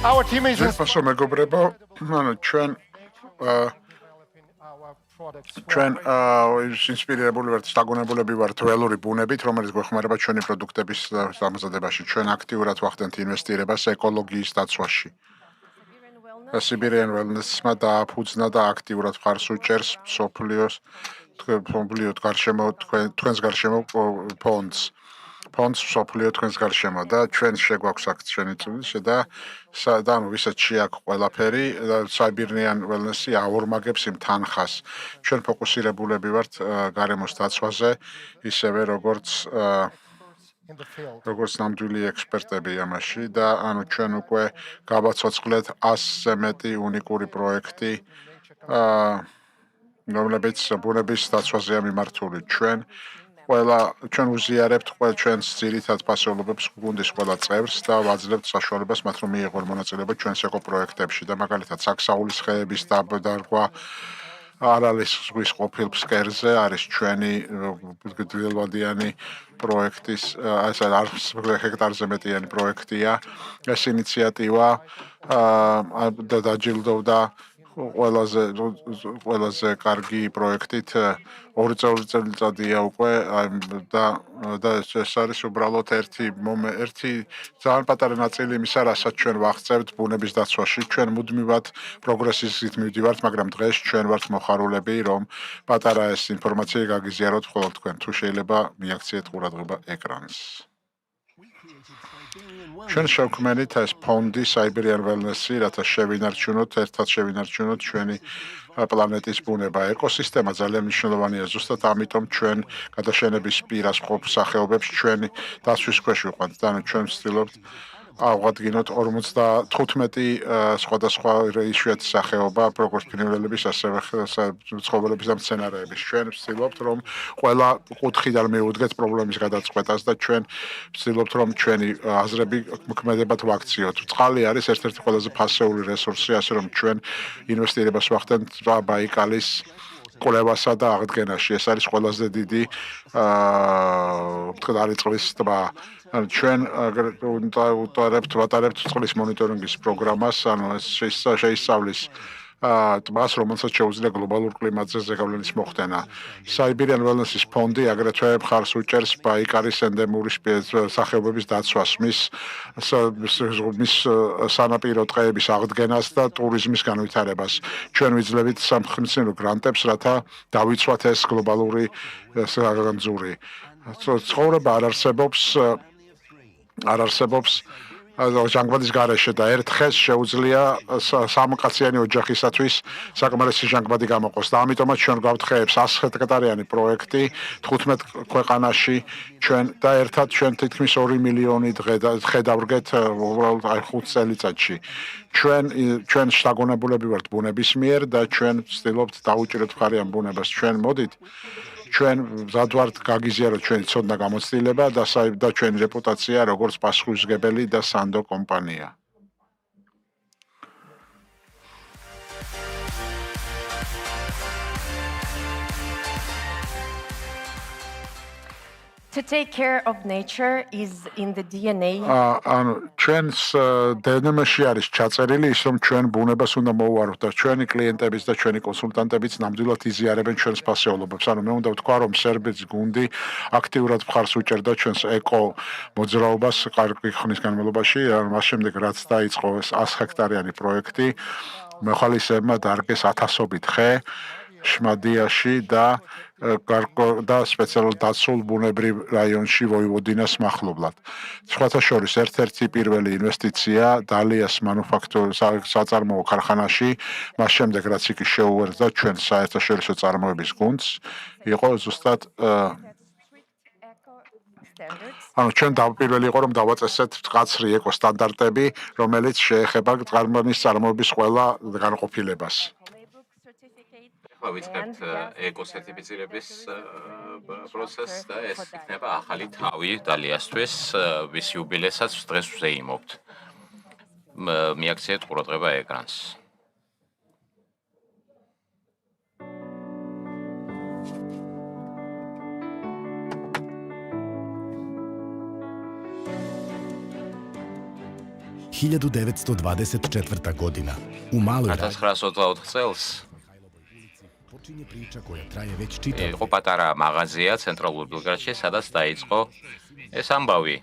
our team is
ზეპასო მეგობრებო, ანუ ჩვენ ინსპირირებული ვართ, დაგონებულები ვართ ველური ბუნებით, რომელიც გვეხმარება ჩვენი პროდუქტების დამზადებაში. ჩვენ აქტიურად ვახდენთ ინვესტირებას ეკოლოგიის დაცვაში. Siberian Wellness-მა დააფუძნა და აქტიურად მხარს უჭერს მსოფლიოს თქვენს გარშემო ფონდს მსოფლიო თქვენს გარშემო და ჩვენ შეგვაქვს აქ ჩვენი წვლილი და ანუ ვისაც შეაქვს ყველაფერი Siberian Wellness-ი აორმაგებს იმ თანხას. ჩვენ ფოკუსირებულები ვართ გარემოს დაცვაზე, ისევე როგორც ნამდვილი ექსპერტები ამაში და ანუ ჩვენ უკვე გავაცოცხლეთ 100-ზე მეტი უნიკური პროექტი, რომლებიც ბუნების დაცვაზეა მიმართული. ჩვენ ყველა ჩვენ უზიარებთ ყველა ჩვენს ძირითად ფასეულობებს გუნდის ყველა წევრს და ვაძლევთ საშუალებას მათ რომ მიიღონ მონაწილეობა ჩვენს ეკო პროექტებში და მაგალითად საქსაულის ხეების დარგვა არალის ზღვის ყოფილ ფსკერზე არის ჩვენი გრძელვადიანი პროექტის ეს 100 ჰექტარზე მეტიანი პროექტია ეს ინიციატივა და დაჯილდოვდა ყველაზე კარგი პროექტით 2 წელიწადია უკვე და ეს არის უბრალოდ ერთი ძალიან პატარა ნაწილი იმისა, რასაც ჩვენ ვაღწევთ ბუნების დაცვაში. ჩვენ მუდმივად პროგრესის გზით მივდივართ, მაგრამ დღეს ჩვენ ვართ მოხარულები, რომ პატარა ეს ინფორმაცია გაგიზიაროთ მხოლოდ თქვენ. თუ შეიძლება მიაქციეთ ყურადღება ეკრანს. ჩვენ შევქმნით ეს ფონდი Siberian Wellness-ი, რათა შევინარჩუნოთ, ერთად შევინარჩუნოთ ჩვენი პლანეტის ბუნება. ეკოსისტემა ძალიან მნიშვნელოვანია, ზუსტად ამიტომ ჩვენ გადაშენების პირას ყოფ სახეობებს ჩვენი დაცვის ქვეშ ვიყვანთ და ჩვენ ვცდილობთ ავღადგინოთ 55 სხვადასხვა იშვიათი სახეობა, როგორც ფრინველების, ასევე ცხოველების და მცენარეების. ჩვენ ვცდილობთ, რომ ყველა კუთხიდან მივუდგეთ პრობლემის გადაწყვეტას და ჩვენ ვცდილობთ, რომ ჩვენი აზრები მოქმედებად ვაქციოთ. წყალი არის ერთ-ერთი ყველაზე ფასეული რესურსი, ასე რომ ჩვენ ინვესტირებას ვახდენთ ბაიკალის კვლევასა და აღდგენაში. ეს არის ყველაზე დიდი მტკნარი წყლის ტბა. ჩვენ ვატარებთ წყლის მონიტორინგის პროგრამას, ანუ ეს შეისწავლის ტბას, რომელსაც შეუძლია გლობალურ კლიმატზე ზეგავლენის მოხდენა. Siberian Wellness-ის ფონდი აგრეთვე მხარს უჭერს ბაიკალის ენდემური სახეობების დაცვას, მის სანაპირო ტყეების აღდგენას და ტურიზმის განვითარებას. ჩვენ ვიძლევით სამხმისნელო გრანტებს, რათა დავიცვათ ეს გლობალური საგანძური. ცხოვრება არ არსებობს ჟანგბადის გარეშე და ერთ ხეს შეუძლია სამკაციანი ოჯახისათვის საკმარისი ჟანგბადი გამოყოს და ამიტომაც ჩვენ გავთხეებს 100 ჰექტარიანი პროექტი 15 ქვეყანაში ჩვენ და ერთად ჩვენ თითქმის 2 მილიონი დღე დავრგეთ უბრალოდ 5 წელიწადში. ჩვენ შთაგონებულები ვართ ბუნების მიერ და ჩვენ ვცდილობთ დაუჭიროთ მხარი ამ ბუნებას. ჩვენ მოდით ჩვენ მზადვართ გაგიზიაროთ ჩვენი ცოდნა გამოცდილება და ჩვენი რეპუტაცია როგორც პასუხისმგებელი და სანდო კომპანია.
To take care of nature is in the DNA.
ანუ ჩვენს დნმ-ში არის ჩაწერილი ის რომ ჩვენ ბუნებას უნდა მოვუარო და ჩვენი კლიენტებიც და ჩვენი კონსულტანტებიც ნამდვილად იზიარებენ ჩვენს ფასეულობებს. ანუ მე უნდა ვთქვა რომ სერბეთის გუნდი აქტიურად მხარს უჭერდა ჩვენს ეკო მოძრაობას კარგი ხნის განმავლობაში. მას შემდეგ რაც დაიწყო ეს 100 ჰექტარიანი პროექტი, მოხალისეებმა დარგეს 1000-ობით ხე შმადიაში და სპეციალურ დაცულ ბუნებრივ რაიონში ვოივოდინას მახლობლად. სხვათა შორის ერთ-ერთი პირველი ინვესტიცია დალიას მანუფაქტურის საწარმოო ქარხანაში, მას შემდეგ რაც იქ შეუერთდა ჩვენ საერთაშორისო წარმოების გუნდს, იყო ზუსტად ანუ ჩვენ პირველი იყო რომ დავაწესეთ მკაცრი ეკო სტანდარტები, რომელიც შეეხება წყარმანის წარმოების ყველა განყოფილებას.
ვიწყებთ ეკოსერტიფიცირების პროცესს და ეს იქნება ახალი თავი დალიასთვის, ვის იუბილესაც დღეს ვზეიმობთ. მიაქციეთ ყურადღება ეკრანს.1924
godina. U maloj
1924 წელს იყო პატარა მაღაზია ცენტრალურ ბელგრადში, სადაც დაიწყო ეს ამბავი,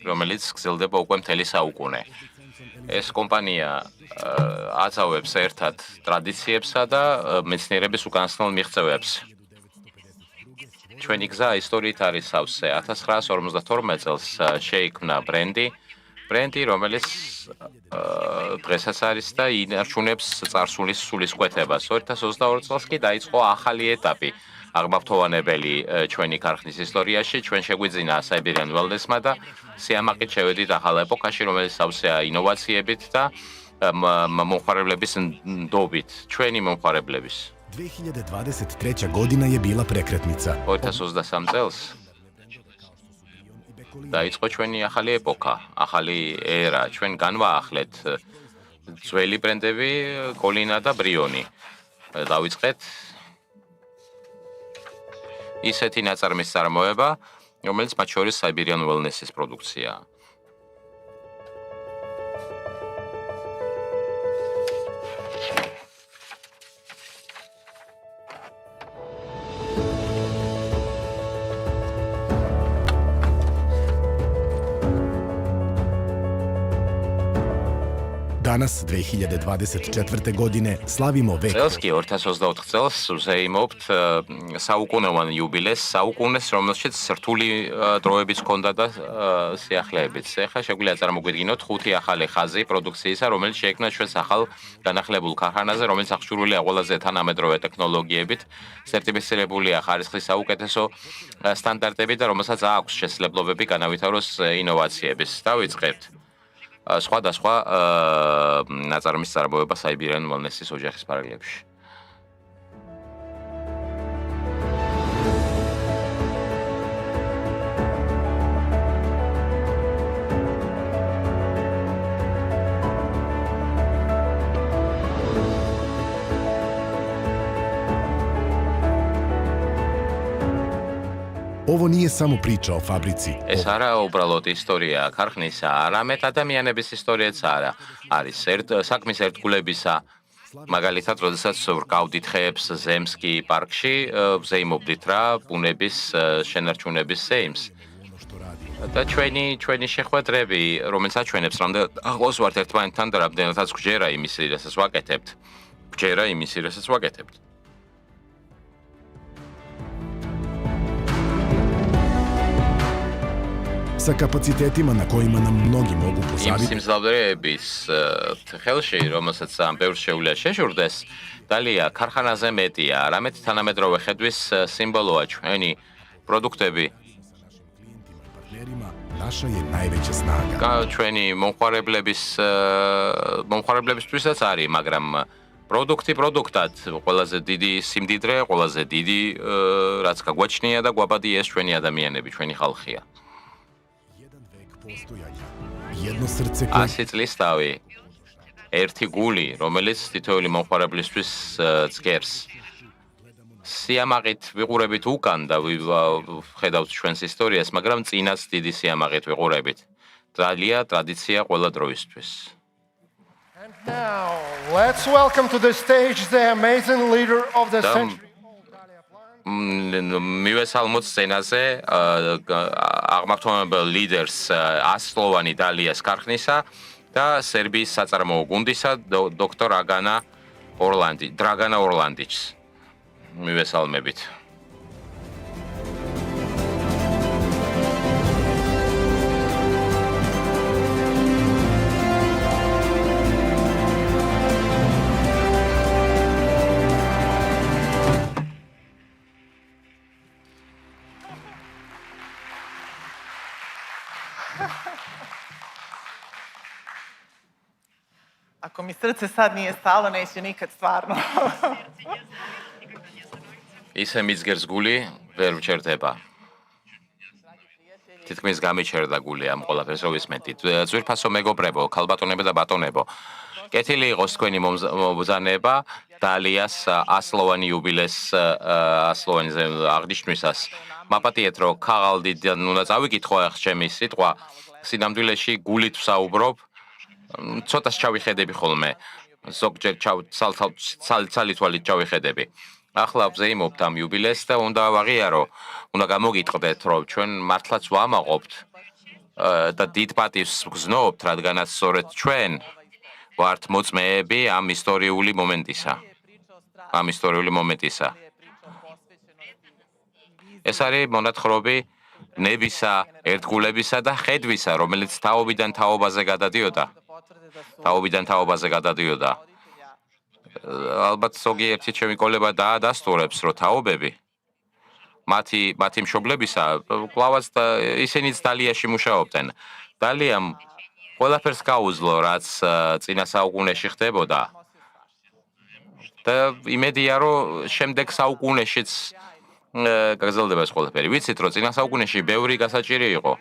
რომელიც გრძელდება უკვე მთელი საუკუნე. ეს კომპანია აწავებს ერთად ტრადიციებსა და მეცნიერების უკანასკნელ მიღწევებს. ჩვენი გზა ისტორიით არის სავსე. 1952 წელს შეიქმნა ბრენდი, რომელიც დღესაც არის და ინარჩუნებს წარსულის სულისკვეთებას. 2022 წელს კი დაიწყო ახალი ეტაპი, აღმართოვანებელი ჩვენი ქარხნის ისტორიაში. ჩვენ შეგვიძინა Siberian Wellness-მა და სიამაყით შევედით ახალ ეპოქაში, რომელიც სავსეა ინოვაციებით და მომხმარებლების ნდობით, ჩვენი მომხმარებლების.
2023. godina je bila prekretnica.
2023 წელს დაიწყო ჩვენი ახალი ეპოქა, ახალი ერა. ჩვენ განვაახლეთ ძველი ბრენდები კოლინა და ბრიონი. დავიწყეთ ისეთი ნაწარმის წარმოება, რომელიც მათ შორის Siberian Wellness-ის პროდუქციაა.
Danas, 2024. godine, slavimo vek.
წელს კი 2024 წელს ვზეიმობთ საუკუნოვან იუბილეს, საუკუნეს, რომელშიც რთული დროებიც ჰქონდა და სიახლეებიც. ეხლა შეგვიძლია წარმოგვიდგინოთ 5 ახალი ხაზი პროდუქციისა, რომელიც შეიქმნა ჩვენს ახალ განახლებულ ქარხანაზე, რომელიც აღჭურვილია ყველაზე თანამედროვე ტექნოლოგიებით, სერტიფიცირებულია ხარისხის საუკეთესო სტანდარტებით და რომელსაც აქვს შესაძლებლობები განავითაროს ინოვაციების. დავიწყებთ სხვადასხვა ნაწარმის წარმოება Siberian Wellness-ის ოჯახის პარალელებში.
Ovo nije samo priča o fabrici.
ეს არა უბრალოდ ისტორია ქარხნისა, არამედ ადამიანების ისტორიაც არა. არის საქმის ერთგულებისა. მაგალითად, როდესაც ვrkავდით ხეებს ზემსკი პარკში, ვზეიმობდით რა ბუნების შენარჩუნების ზეიმს. და ჩვენი შეხვედრები, რომელიც აჩვენებს, რამდენად ახლოს ვართ ერთმანეთთან და რამდენადაც გვჯერა იმის, რასაც ვაკეთებთ.
Sa kapacitetima na kojima nam mnogi mogu
იმ
pozaviti.
სიმძლავრეების ხელში, რომელსაც ამ ბევრს შეუძლია შეშურდეს, დალია ქარხანაზე მეტია, არამედ თანამედროვე ხედვის სიმბოლოა ჩვენი პროდუქტები.
Partnerima naša je najveća snaga.
ჩვენი მომხმარებლებისთვისაც არის, მაგრამ პროდუქტად ყველაზე დიდი სიმდიდრე, ყველაზე დიდი რაც გაგვაჩნია და გვაბადია ჩვენი ადამიანები, ჩვენი ხალხია.
Jedno srce koje
100 წლის თავი, ერთი გული, რომელიც თითოეული მომხმარებლისთვის ძლიერს. სიამაყით ვიყურებით უკან და ვხედავთ ჩვენს ისტორიას, მაგრამ წინაც დიდი სიამაყით ვიყურებით. ძალიან ტრადიცია ყველა დროისთვის.
And now, let's welcome to the stage the amazing leader of the century.
მივესალმოთ სცენაზე აღმართვამებელ ლიდერს 100-ლოვანი დალიას ქარხნისა და სერბიის საწარმოო გუნდისა დრაგანა ორლანდიჩს. მივესალმებით.
Ako mi srce sad nije stalo, neće nikad stvarno.
ისე მისგერს გული ვერ ვჩერდება. თითქმის გამიჩერდა გული ამ ყველაფერს რო ვისმენთ. ძვირფასო მეგობრებო, ქალბატონებო და ბატონებო. კეთილი იყოს თქვენი მომბრძანება დალიას 100-ლოვანი იუბილეს 100-ლოვანი აღნიშვნისას. მაპატიეთ რომ ქაღალდიდან უნდა წავიკითხო ახ ჩემი სიტყვა. სინამდვილეში გულით ვსაუბრობ. ცოტას ჩავიხედები ხოლმე. ზოგჯერ ცალ-ცალით ჩავიხედები. ახლა ვზეიმობთ ამ იუბილეს და უნდა ვაღიარო, უნდა გამოგიტყდეთ, რომ ჩვენ მართლაც ვამაყობთ და დიდ პატივს ვგზნობთ, რადგანაც სწორედ ჩვენ ვართ მოწმეები ამ ისტორიული მომენტისა. ეს არის მონათხრობი ნებისა, ერთგულებისა და ხედვისა, რომელიც თაობიდან თაობაზე გადადიოდა. ალბათ ზოგიერთი ჩემი კოლეგა დაადასტურებს, რომ თაობები მათი მშობლებისა კლავაც ისინიც დალიაში მუშაობდნენ. დალიამ ყველაფერს გაუძლო, რაც წინა საუკუნეში ხდებოდა და იმედია რომ შემდეგ საუკუნეშიც გაგრძელდება ეს ყველაფერი. ვიცით რომ წინა საუკუნეში ბევრი გასაჭირი იყო.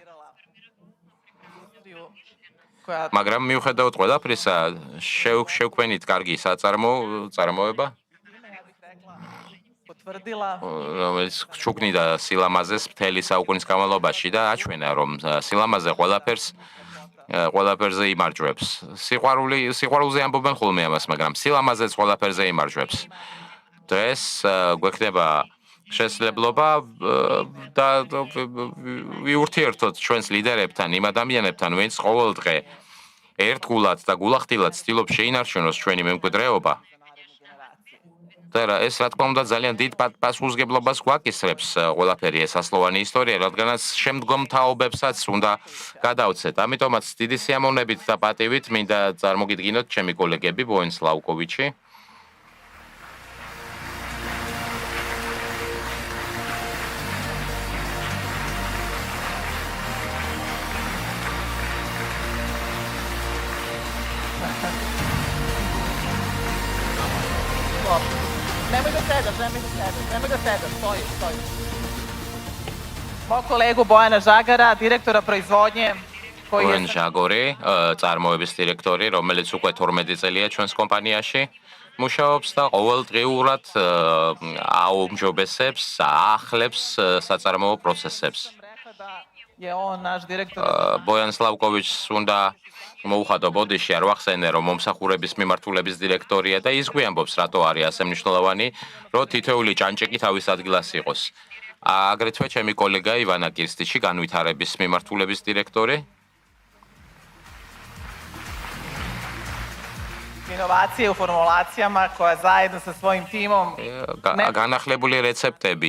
მაგრამ მიუხედავად ყველაფრისა, შევქმნით კარგი წარმოება, რომელიც ჩუქნიდა სილამაზეს მთელი საუკუნის განმავლობაში და აჩვენა რომ სილამაზე ყველაფერზე იმარჯვებს. სიყვარულზე ამბობენ ხოლმე ამას, მაგრამ სილამაზეც ყველაფერზე იმარჯვებს. დღეს გვექნება შესაძლებლობა და ვიურთიერთოთ ჩვენს ლიდერებთან, იმ ადამიანებთან, ვინც ყოველდღე ერთგულად და გულახდილად ცდილობს შეინარჩუნოს ჩვენი მემკვიდრეობა. და ეს რა თქმა უნდა ძალიან დიდ პასუხისმგებლობას გვაკისრებს ყველაფერი ეს ასლოვანი ისტორია, რადგანაც შემდგომ თაობებსაც უნდა გადავცეთ. ამიტომაც დიდი სიამოვნებით და პატივით მინდა წარმოგიდგინოთ ჩემი კოლეგები ბოენ სლავკოვიჩი,
Mog kolegu Bojana Žagara, direktora proizvodnje, koji
ბოენ ჟაგორი, წარმოების დირექტორი, რომელიც უკვე 12 წელია ჩვენს კომპანიაში მუშაობს და ყოველდღიურად აუმჯობესებს, აახლებს საწარმოო პროცესებს.
je on naš direktor.
ბოიან სლავკოვიჩს უნდა მოუხადო ბოდიში არ ვახსენე რომ მომსახურების მიმართულების დირექტორია და ის გვიამბობს რატო არის ასე მნიშვნელოვანი რომ თითოეული ჭანჭეკი თავის ადგილას იყოს. აგრეთვე ჩემი კოლეგა ივანა კირსტიჩი განვითარების მიმართულების დირექტორი.
Inovacije u formulacijama koja zajedno sa svojim timom
განახლებული რეცეპტები,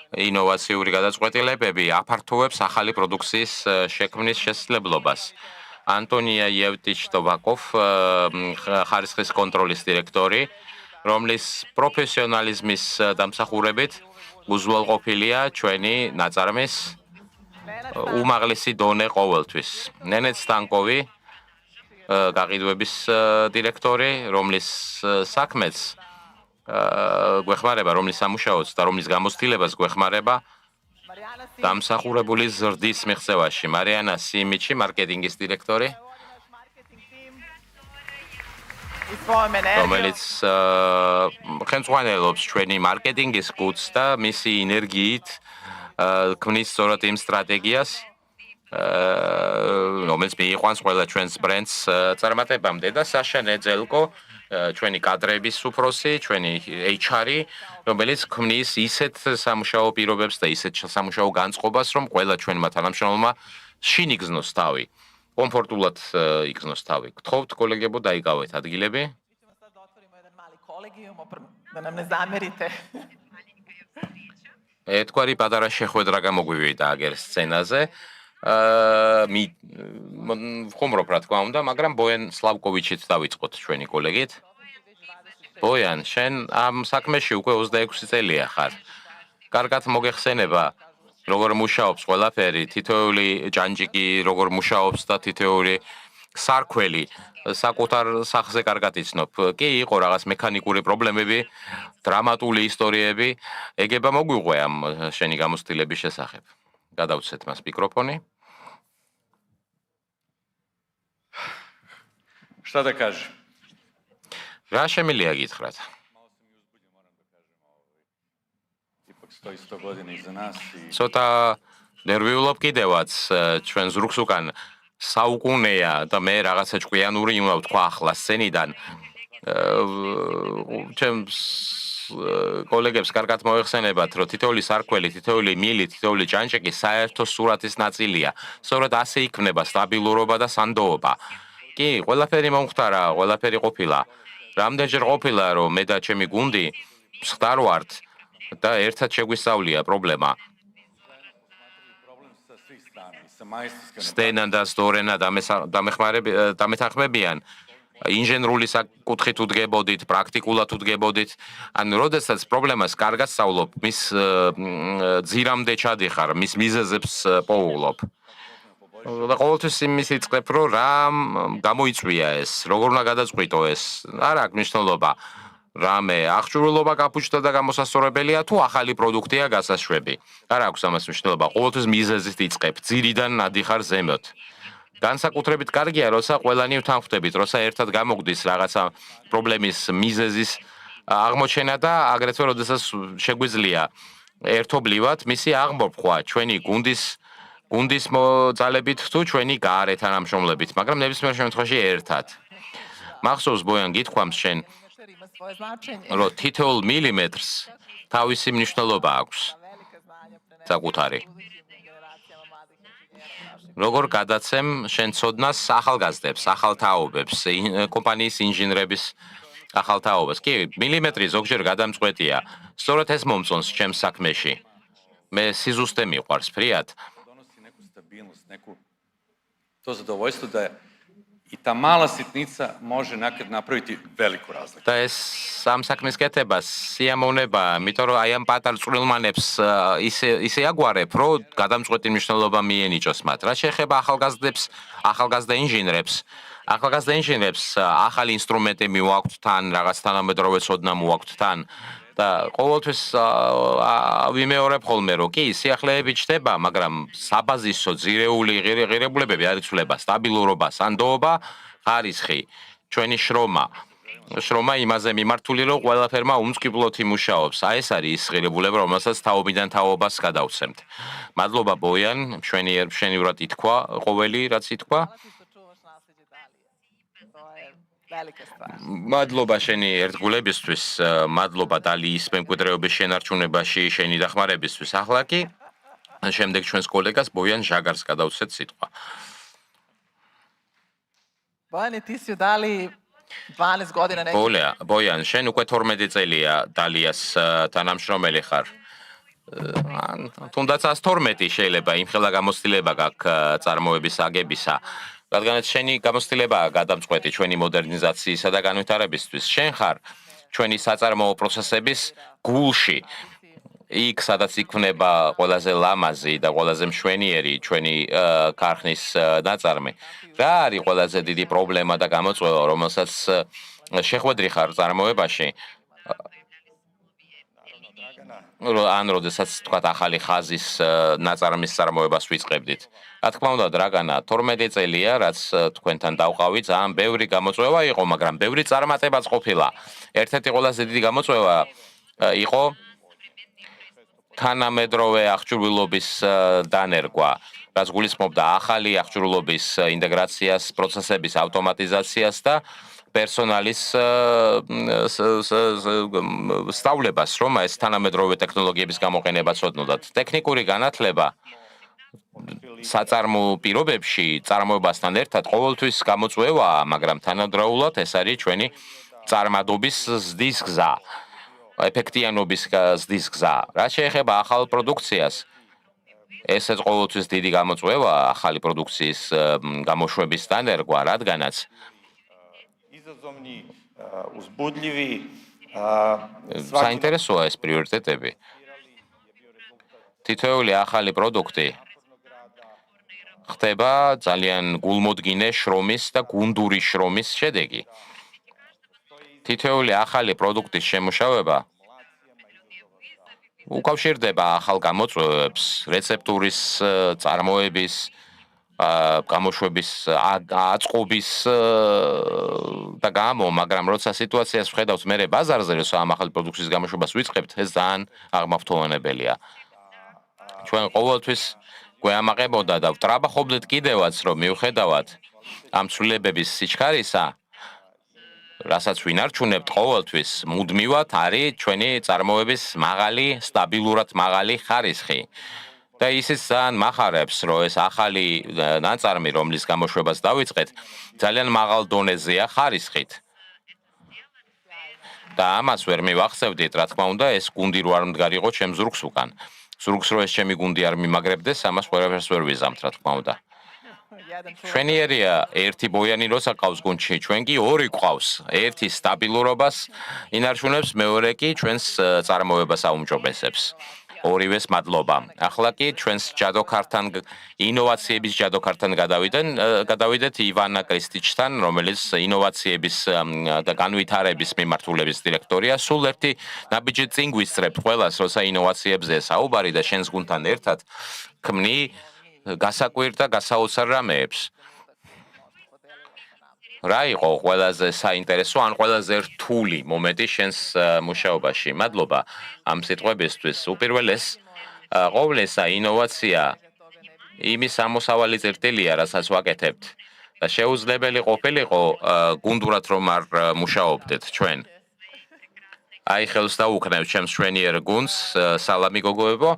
ინოვაციური გადაწყვეტილებები აფართოვებს ახალი პროდუქციის შექმნის შესაძლებლობას. ანტონია იევტიჩ-ტოვაკოვ, ხარისხის კონტროლის დირექტორი, რომლის პროფესიონალიზმის დამსახურებით უზრუნველყოფილია ჩვენი ნაწარმის უმაღლესი დონე ყოველთვის. ნენე სტანკოვი, გაყიდვების დირექტორი, რომლის საქმეც გვეხმარება, რომლის სამუშაოც და რომლის გამოცდილებას გვეხმარება დამსახურებული ზრდის მიღწევაში. მარიანა სიმიჩი, მარკეტინგის დირექტორი, რომელიც ხელმძღვანელობს ჩვენი მარკეტინგის გუნდს და მისი ენერგიით ქმნის სწორედ იმ სტრატეგიას, რომელიც მიიყვანს ყველა ჩვენს ბრენდს წარმატებამდე და საშა ნეძელკო, ჩვენი კადრების უფროსი, ჩვენი HR-ი, რომელიც ქმნის ისეთ სამუშაო პირობებს და ისეთ სამუშაო განწყობას, რომ ყველა ჩვენმა თანამშრომელმა შინ იგზნოს თავი, კომფორტულად იგზნოს თავი. გთხოვთ კოლეგებო დაიკავეთ ადგილები.
da nam ne zamerite.
ერთგვარი პატარა შეხვედრა გამოგვივიდა აგერ სცენაზე. ვხუმრობ რა თქმა უნდა, მაგრამ ბოენ სლავკოვიჩით დავიწყოთ ჩვენი კოლეგით. ბოიან, შენ ამ საქმეში უკვე 26 წელია ხარ. კარგად მოგეხსენება, როგორ მუშაობს ყველაფერი, თითოეული ჭანჭიკი როგორ მუშაობს და თითოეული სარქველი საკუთარ სახზე კარგად იცნობ. კი, იყო რაღაც მექანიკური პრობლემები, დრამატული ისტორიები, ეგება მოგვიყვე ამ შენი გამოცდილების შესახებ. გადავცეთ მას მიკროფონი.
Šta da kažem?
რა შემიძლია გითხრათ?
Ipak stoji 100 godina iza nas i
ცოტა ნერვიულობ კიდევაც ჩვენ ზურგს უკან საუკუნეა და მე რაღაცა ჭკვიანური უნდა ვთქვა ახლა სცენიდან. ჩემს კოლეგებს კარგად მოეხსენებათ, რომ თითოეული სარქველი, თითოეული მილი, თითოეული ჭანჭეკი საერთო სურათის ნაწილია. სწორედ ასე იქმნება სტაბილურობა და სანდოობა. კი, ყველაფერი მომხდარა, ყველაფერი ყოფილა. რამდენჯერ ყოფილა, რომ მე და ჩემი გუნდი მსხდარ ვართ და ერთად შეგვისწავლია პრობლემა. სტენა და სტორენა დამეთანხმებიან. ინჟენრული საკუთხით უდგებოდით, პრაქტიკულად უდგებოდით. ანუ, როდესაც პრობლემას კარგად სწავლობ, მის ძირამდე ჩადიხარ, მის მიზეზებს პოულობ. და ყოველთვის იმის იწყებ, რომ რა გამოიწვია ეს, როგორ უნდა გადაწყვიტო ეს. არ აქვს მნიშვნელობა. რამე აღჭურვილობა გაფუჭდა და გამოსასწორებელია თუ ახალი პროდუქტია გასაშვები. არ აქვს ამას მნიშვნელობა, ყოველთვის მიზეზით იწყებ, ძირიდან ნადიხარ ზემოთ. განსაკუთრებით კარგია, როცა ყველანი ვთანხმდებით, როცა ერთად გამოგდის რაღაცა პრობლემის მიზეზის აღმოჩენა და აგრეთვე როდესაც შეგვიძლია ერთობლივად მისი აღმოფხვა ჩვენი გუნდის მოძალებით თუ ჩვენი გაარე თანამშრომლებით, მაგრამ ნებისმიერ შემთხვევაში ერთად. მახსოვს ბოიან გითქვამს შენ, რომ თითოეულ მილიმეტრს თავისი მნიშვნელობა აქვს საკუთარი. როგორ გადაცემ შენ ცოდნას ახალგაზრდებს, ახალ თაობებს, კომპანიის ინჟინრების ახალ თაობას. კი, მილიმეტრი ზოგჯერ გადამწყვეტია. სწორედ ეს მომწონს ჩემს საქმეში. მე სიზუსტე მიყვარს, ფრიად.
To zadovoljstvo da i ta mala sitnica može nekad napraviti veliku razliku.
და ეს ამ საქმის კეთებას სიამოვნება, იმიტომ რომ აი ამ პატარ წვრილმანებს ისე აგვარებ, რომ გადამწყვეტი მნიშვნელობა მიენიჭოს მათ. რაც შეეხება ახალგაზრდა ინჟინრებს, ახალი ინსტრუმენტი მივაქვთ თან, რაღაც თანამედროვე ცოდნა მოვაქვთ თან და ყოველთვის ვიმეორებ ხოლმე, რომ კი, სიახლეები ჩდება, მაგრამ საბაზისო ძირეული ღირებულებები არ იცვლება, სტაბილურობა, სანდოობა, ხარისხი, ჩვენი შრომა იმაზე მიმართული, რომ ყველაფერმა უმწყივლოდ იმუშაობს. აი ეს არის ის ღირებულება, რომელსაც თაობიდან თაობას გადავცემთ. მადლობა ბოიან, მშვენივრად ითქვა ყოველი რაც ითქვა. მადლობა შენი ერთგულებისთვის, მადლობა დალიის მემკვიდრეობის შენარჩუნებაში შენი დახმარებისთვის. ახლა კი შემდეგ ჩვენს კოლეგას ბოიან ჟაგარს გადავცეთ სიტყვა.
Bojani, ti si u Dali 12 godina.
ბოიან, შენ უკვე 12 წელია დალიას თანამშრომელი ხარ. თუნდაც 112 შეიძლება იმხელა გამოცდილება გაქვს წარმოების აგებისა. რადგანაც შენი გამოცდილებაა გადამწყვეტი ჩვენი მოდერნიზაციისა და განვითარებისთვის. შენ ხარ ჩვენი საწარმოო პროცესების გულში. იქ, სადაც იქმნება ყველაზე ლამაზი და ყველაზე მშვენიერი ჩვენი ქარხნის ნაწარმი. რა არის ყველაზე დიდი პრობლემა და გამოწვევა, რომელსაც შეხვედრი ხარ წარმოებაში? ან როდესაც თქვა ახალი ხაზის ნაწარმის წარმოებას ვიწყებდით. რა თქმა უნდა, დრაგანა, 12 წელია, რაც თქვენთან დავყავი, ძალიან ბევრი გამოწვევა იყო, მაგრამ ბევრი წარმატებაც ყოფილა. ერთ-ერთი ყველაზე დიდი გამოწვევა იყო თანამედროვე აღჭურვილობის დანერგვა, რაც გულისხმობდა ახალი აღჭურვილობის ინტეგრაციას, პროცესების ავტომატიზაციას და პერსონალის სწავლებას, რომ ეს თანამედროვე ტექნოლოგიების გამოყენება ცოდნოდათ. ტექნიკური განათლება საწარმო პირობებში წარმოებასთან ერთად ყოველთვის გამოწვევაა, მაგრამ თანადროულად ეს არის ჩვენი წარმადობის ზრდის გზა, ეფექტიანობის ზრდის გზა. რაც შეეხება ახალ პროდუქციას, ესეც ყოველთვის დიდი გამოწვევაა ახალი პროდუქციის გამოშვების დანერგვა, რადგანაც საინტერესოა ეს პრიორიტეტები. თითოეული ახალი პროდუქტი ხდება ძალიან გულმოდგინე შრომის და გუნდური შრომის შედეგი. თითოეული ახალი პროდუქტის შემუშავება უკავშირდება ახალ გამოწვევებს, რეცეპტურის წარმოების, გამოშვების, აწყობის და გამო, მაგრამ როცა სიტუაციას ვხედავთ მერე ბაზარზე, როცა ამ ახალი პროდუქციის გამოშვებას ვიწყებთ, ეს ძალიან აღმაფრთოვანებელია. ჩვენ ყოველთვის გვეამაყებოდა და ვტრაბახობდით კიდევაც, რომ მივხედავად ამ ცვლილებების სიჩქარისა, რასაც ვინარჩუნებთ ყოველთვის, მუდმივად არის ჩვენი წარმოების მაღალი, სტაბილურად მაღალი ხარისხი. და ისიც ძალიან მახარებს, რომ ეს ახალი ნაწარმი, რომლის გამოშვებას დავიწყეთ, ძალიან მაღალ დონეზეა ხარისხით. და ამას ვერ მივახსევდით, რა თქმა უნდა, ეს გუნდი რო არ მდგარიყო ჩემ ზურგს უკან. ზურგს რო ეს ჩემი გუნდი არ მიმაგრებდეს, ამას ყველაფერს ვერ ვიზამთ, რა თქმა უნდა. ჩვენიერია ერთი ბოიანი როცა ყავს გუნდში, ჩვენ კი ორი ყავს. ერთი სტაბილურობას ინარჩუნებს, მეორე კი ჩვენს წარმოებას აუმჯობესებს. ორივეს მადლობა. ახლა კი ჩვენს ჯადოქართან ინოვაციების ჯადოქართან გადავიდეთ ივანა კრისტიჩთან, რომელიც ინოვაციების და განვითარების მიმართულების დირექტორია. სულ ერთი ნაბიჯი წინ გვისწრებთ ყველას, როცა ინოვაციებზე საუბარი და შენს გუნდთან ერთად ქმნი გასაკვირ და გასაოცარ რამეებს. რა იყო ყველაზე საინტერესო ან ყველაზე რთული მომენტი შენს მუშაობაში? მადლობა ამ სიტყვებისთვის. უპირველეს ყოვლისა ინოვაცია იმის ამოსავალი წერტილია, რასაც ვაკეთებთ და შეუძლებელი ყოფილიყო გუნდურად რომ არ მუშაობდეთ ჩვენ. აი ხელს დაუქნევ ჩემს შვენიერ გუნდს, სალამი გოგოებო.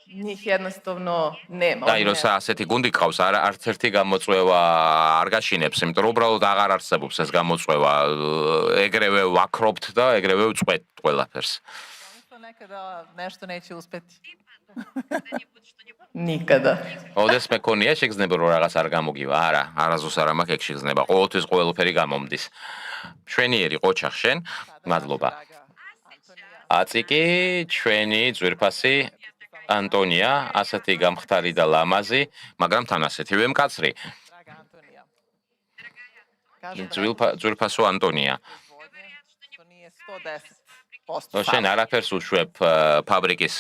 Njih jednostavno nema.
და როცა ასეთი გუნდი ყავს, არც ერთი გამოწვევა არ გაშინებს, იმიტომ რომ უბრალოდ აღარ არსებობს ეს გამოწვევა. ეგრევე ვაქრობთ და ეგრევე ვწყვეტ ყველაფერს.
Nekada nešto neće uspeti. Nikada.
ოდეს მეკონია შეგრძნება რომ რაღაც არ გამოგივა. არა, არასდროს არ მაქვს ეგ შეგრძნება. ყოველთვის ყველაფერი გამომდის. შვენიერი ყოჩახ შენ, მადლობა. აწიკი ჩვენი ძვირფასი ანტონია, ასეთი გამხდარი და ლამაზი, მაგრამ თან ასეთივე მკაცრი. ძვირფასო ანტონია. შენ არაფერს უშვებ ფაბრიკის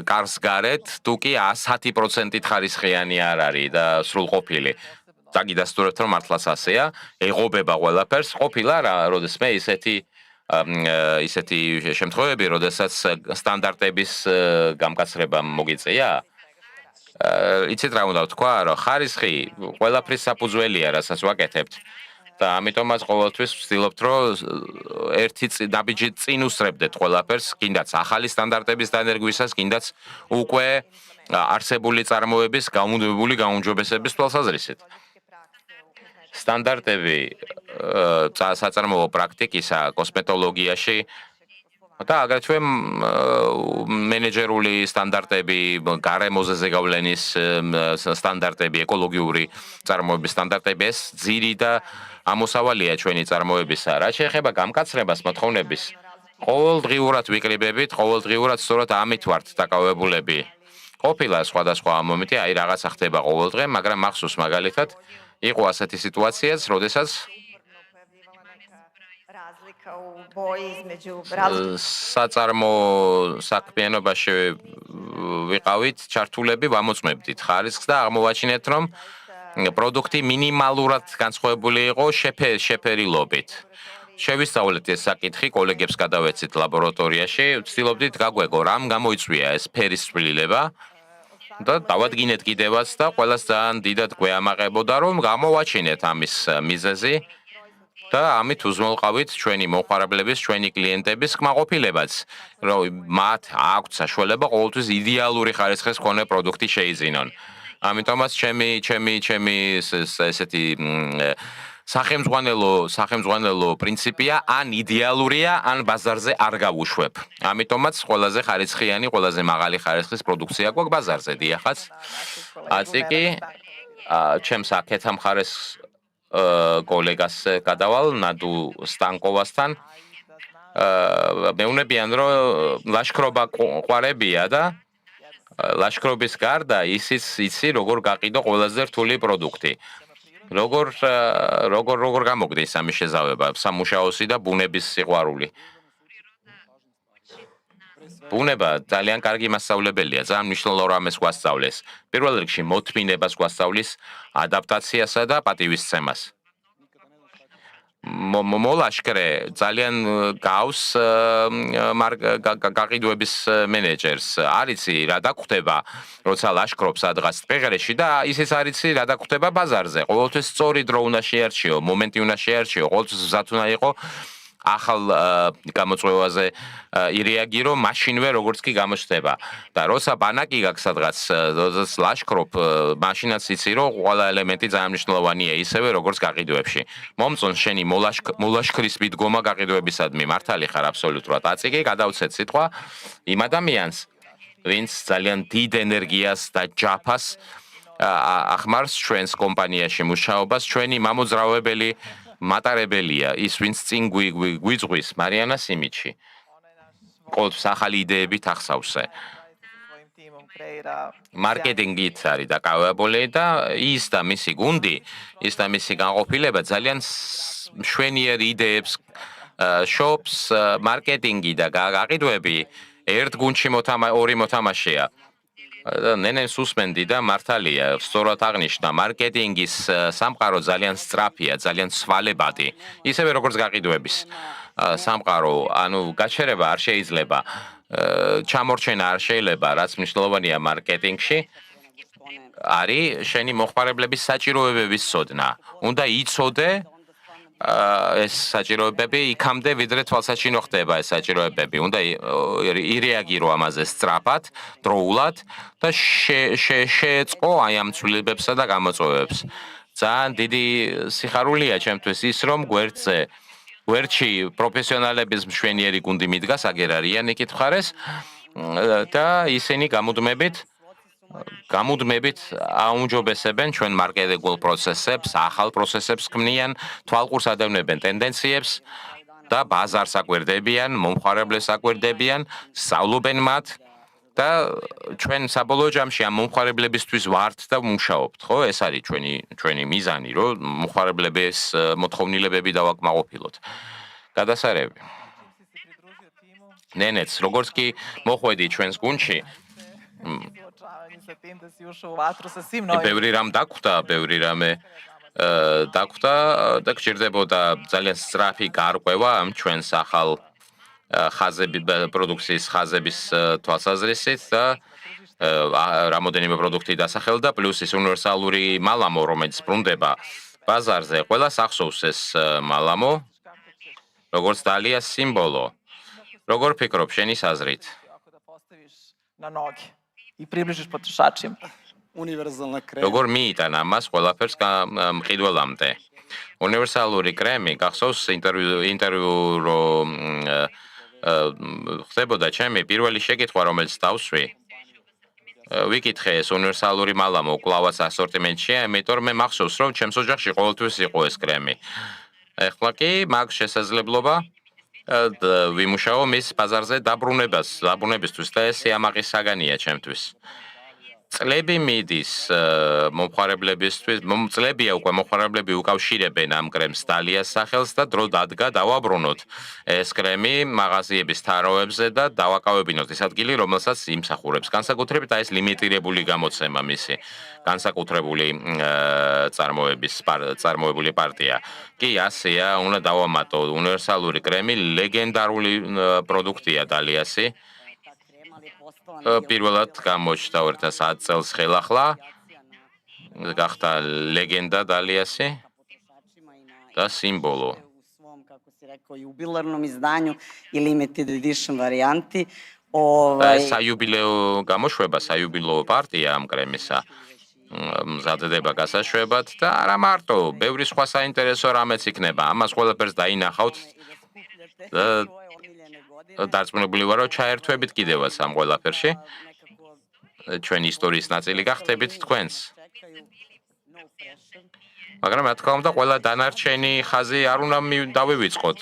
კარს გარეთ, თუ კი 100%-ით ხარისხიანი არ არის და სრულყოფილი. დაგიდასტურებთ რომ მართლაც ასეა, ეღობება ყველაფერს, ყოფილა რა, როდესმე ისეთი შემთხვევები, როდესაც სტანდარტების გამკაცრება მოგიწია. იცით რა უნდა ვთქვა, რომ ხარისხი ყველაფრის საფუძველია, რასაც ვაკეთებთ. და ამიტომაც ყოველთვის ვცდილობთ, რომ ერთი ნაბიჯი წინ უსწრებდეთ ყველაფერს, კიდაც ახალი სტანდარტების დანერგვისას, კიდაც უკვე არსებული წარმოების გამუდმებული გაუმჯობესების თვალსაზრისით. სტანდარტები საწარმოო პრაქტიკისა კოსმეტოლოგიაში და აგრეთვე მენეჯერული სტანდარტები, გარემოზე ზეგავლენის სტანდარტები, ეკოლოგიური წარმოების სტანდარტები ეს ძირი და ამოსავალია ჩვენი წარმოებისა. რაც შეეხება გამკაცრებას მოთხოვნების, ყოველდღიურად ვიკრიბებით, ყოველდღიურად სწორად ამით ვართ დაკავებულები. ყოფილა სხვადასხვა მომენტი, აი რაღაცა ხდება ყოველდღე, მაგრამ მახსოვს მაგალითად იყო ასეთი სიტუაციაც, როდესაც საწარმო საქმიანობაში ვიყავით ჩართულები, ვამოწმებდით ხარისხს და აღმოვაჩინეთ, რომ პროდუქტი მინიმალურად განსხვავებული იყო შეფერილობით. შევისწავლეთ ეს საკითხი, კოლეგებს გადავეცით ლაბორატორიაში, ვცდილობდით გაგვეგო, რამ გამოიწვია ეს ფერის ცვლილება. და დავადგინეთ კიდევაც და ყველას ძალიან დიდად გვეამაყებოდა, რომ გამოვაჩინეთ ამის მიზეზი და ამით უზრუნველყავით ჩვენი მოხარებლების, ჩვენი კლიენტების კმაყოფილებაც, რომ მათ აქვთ საშუალება ყოველთვის იდეალური ხარისხის მქონე პროდუქტი შეიძინონ. ამიტომაც ჩემი ესეთი სახელმძღვანელო პრინციპია, ან იდეალურია, ან ბაზარზე არ გავუშვებ. ამიტომაც ყველაზე ხარისხიანი, ყველაზე მაღალი ხარისხის პროდუქცია გვაქვს ბაზარზე, დიახაც. აწიკი ჩემს აქეთ მხარეს კოლეგას გადავალ, ნადუ სტანკოვასთან. მეუნებიან, რომ ლაშქრობა ყვარებია და ლაშქრობის გარდა ისიც იცი, როგორ გაყიდო ყველაზე რთული პროდუქტი. როგორ გამოგდის ამის შეზავება, სამუშაოსი და ბუნების სიყვარული. ბუნება ძალიან კარგი მასწავლებელია, ძალიან მნიშვნელოვან რამეს გვასწავლეს. პირველ რიგში მოთმინებას გვასწავლის, ადაპტაციასა და პატივისცემას. მოლაშქრე ძალიან გავს გაყიდვების მენეჯერს. არიცი რა დაგხვდება, როცა ლაშქრობს სადღაც ტყეღრეში და ისიც არიცი რა დაგხვდება ბაზარზე. ყოველთვის სწორი დრო უნდა შეარჩიო, მომენტი უნდა შეარჩიო, ყოველთვის მზად უნდა იყო ახალ გამოწვევაზე ირეაგირო, მაშინვე როგორც კი გამოჩნდება. და როცა ბანაკი გაქვს სადღაც, როდესაც ლაშქრობ, მაშინაც იცი, რომ ყველა ელემენტი ძალიან მნიშვნელოვანია, ისევე როგორც გაყიდვებში. მომწონს შენი მოლაშქრის მიდგომა გაყიდვებისადმი, მართალი ხარ აბსოლუტურად. აწიკი გადავცეთ სიტყვა იმ ადამიანს, ვინც ძალიან დიდ ენერგიას და ჯაფას ახმარს ჩვენს კომპანიაში მუშაობას, ჩვენი მამოძრავებელი მატარებელია ის, ვინც წინ გვიწვის მარიანა სიმიჩი. ყოველთვის ახალი იდეებით ახსავსე. მარკეტინგით არის დაკავებული და ის და მისი გუნდი, ის და მისი განყოფილება ძალიან მშვენიერი იდეებს შობს, მარკეტინგი და გაყიდვები ერთ გუნდში ორი მოთამაშეა. ნენემს უსმენდი და მართალია, სწორად აღნიშნა, მარკეტინგის სამყარო ძალიან სწრაფია, ძალიან ცვალებადი, ისევე როგორც გაყიდვების სამყარო, ანუ გაჩერება არ შეიძლება, ჩამორჩენა არ შეიძლება, რაც მნიშვნელოვანია მარკეტინგში, არის შენი მოხმარებლების საჭიროებების ცოდნა. უნდა იცოდე ეს საჭიროებები იქამდე, ვიდრე თვალსაჩინო ხდება ეს საჭიროებები. უნდა ირეაგირო ამაზე სწრაფად, დროულად და შეეწყო აი ამ ცვლილებებსა და გამოწვევებს. ძალიან დიდი სიხარულია ჩემთვის ის, რომ გვერდში პროფესიონალების მშვენიერი გუნდი მიდგას, აგერ არიან იქით მხარეს და ისინი გამუდმებით აუმჯობესებენ ჩვენ მარკეტინგულ პროცესებს, ახალ პროცესებს ქმნიან, თვალყურს ადევნებენ ტენდენციებს და ბაზარს აკვირდებიან, მომხმარებლებს აკვირდებიან, სწავლობენ მათ და ჩვენ საბოლოო ჯამში ამ მომხმარებლებისთვის ვართ და ვმუშაობთ, ხო? ეს არის ჩვენი მიზანი, რომ მომხმარებლების მოთხოვნილებები დავაკმაყოფილოთ. გადასარევი. ნენეც, როგორც კი მოხვედი ჩვენს გუნდში, ბევრი რამ დაგვხვდა, ბევრი რამე დაგვხვდა და გჭირდებოდა ძალიან სწრაფი გარკვევა ამ ჩვენს ახალ პროდუქციის ხაზების თვალსაზრისით და რამოდენიმე პროდუქტი დასახელდა, პლუს ის უნივერსალური მალამო, რომელიც ბრუნდება ბაზარზე, ყველას ახსოვს ეს მალამო, როგორც დალიას სიმბოლო. როგორ ფიქრობ შენი აზრით? როგორ მიიტან ამას ყველაფერს მყიდველამდე? უნივერსალური კრემი, გახსოვს ინტერვიუ რომ ხდებოდა ჩემი პირველი შეკითხვა, რომელიც დავსვი. ვიკითხე ეს უნივერსალური მალამო კლავაც ასორტიმენტშია, იმიტომ რომ მე მახსოვს, რომ ჩემს ოჯახში ყოველთვის იყო ეს კრემი. ეხლა კი მაქვს შესაძლებლობა ვიმუშაო მის ბაზარზე დაბრუნებისთვის და ეს სიამაყის საგანია ჩემთვის. წლები მიდის მომხმარებლებისთვის, წლებია უკვე მომხმარებლები უკავშირებენ ამ კრემს დალიას სახელს და დრო დადგა დავაბრუნოთ ეს კრემი მაღაზიების თაროებზე და დავაკავებინოთ ის ადგილი, რომელსაც იმსახურებს. განსაკუთრებით აი ეს ლიმიტირებული გამოცემა მისი, განსაკუთრებული წარმოებული პარტია. კი, ასეა, უნდა დავამატო, უნივერსალური კრემი, ლეგენდარული პროდუქტია დალიასი. პირველად გამოჩნდა 2010 წელს ხელახლა, გახდა ლეგენდა დალიასი და სიმბოლო. საიუბილეო გამოშვება, საიუბილეო პარტია ამ კრემისა მზადდება გასაშვებად და არა მარტო, ბევრი სხვა საინტერესო რამეც იქნება. ამას ყველაფერს დაინახავთ და დარწმუნებული ვარ, რომ ჩაერთვებით კიდევაც ამ ყველაფერში. ჩვენი ისტორიის ნაწილი გახდებით თქვენს. მაგრამ რა თქმა უნდა, ყველა დანარჩენი ხაზი არ უნდა დავივიწყოთ.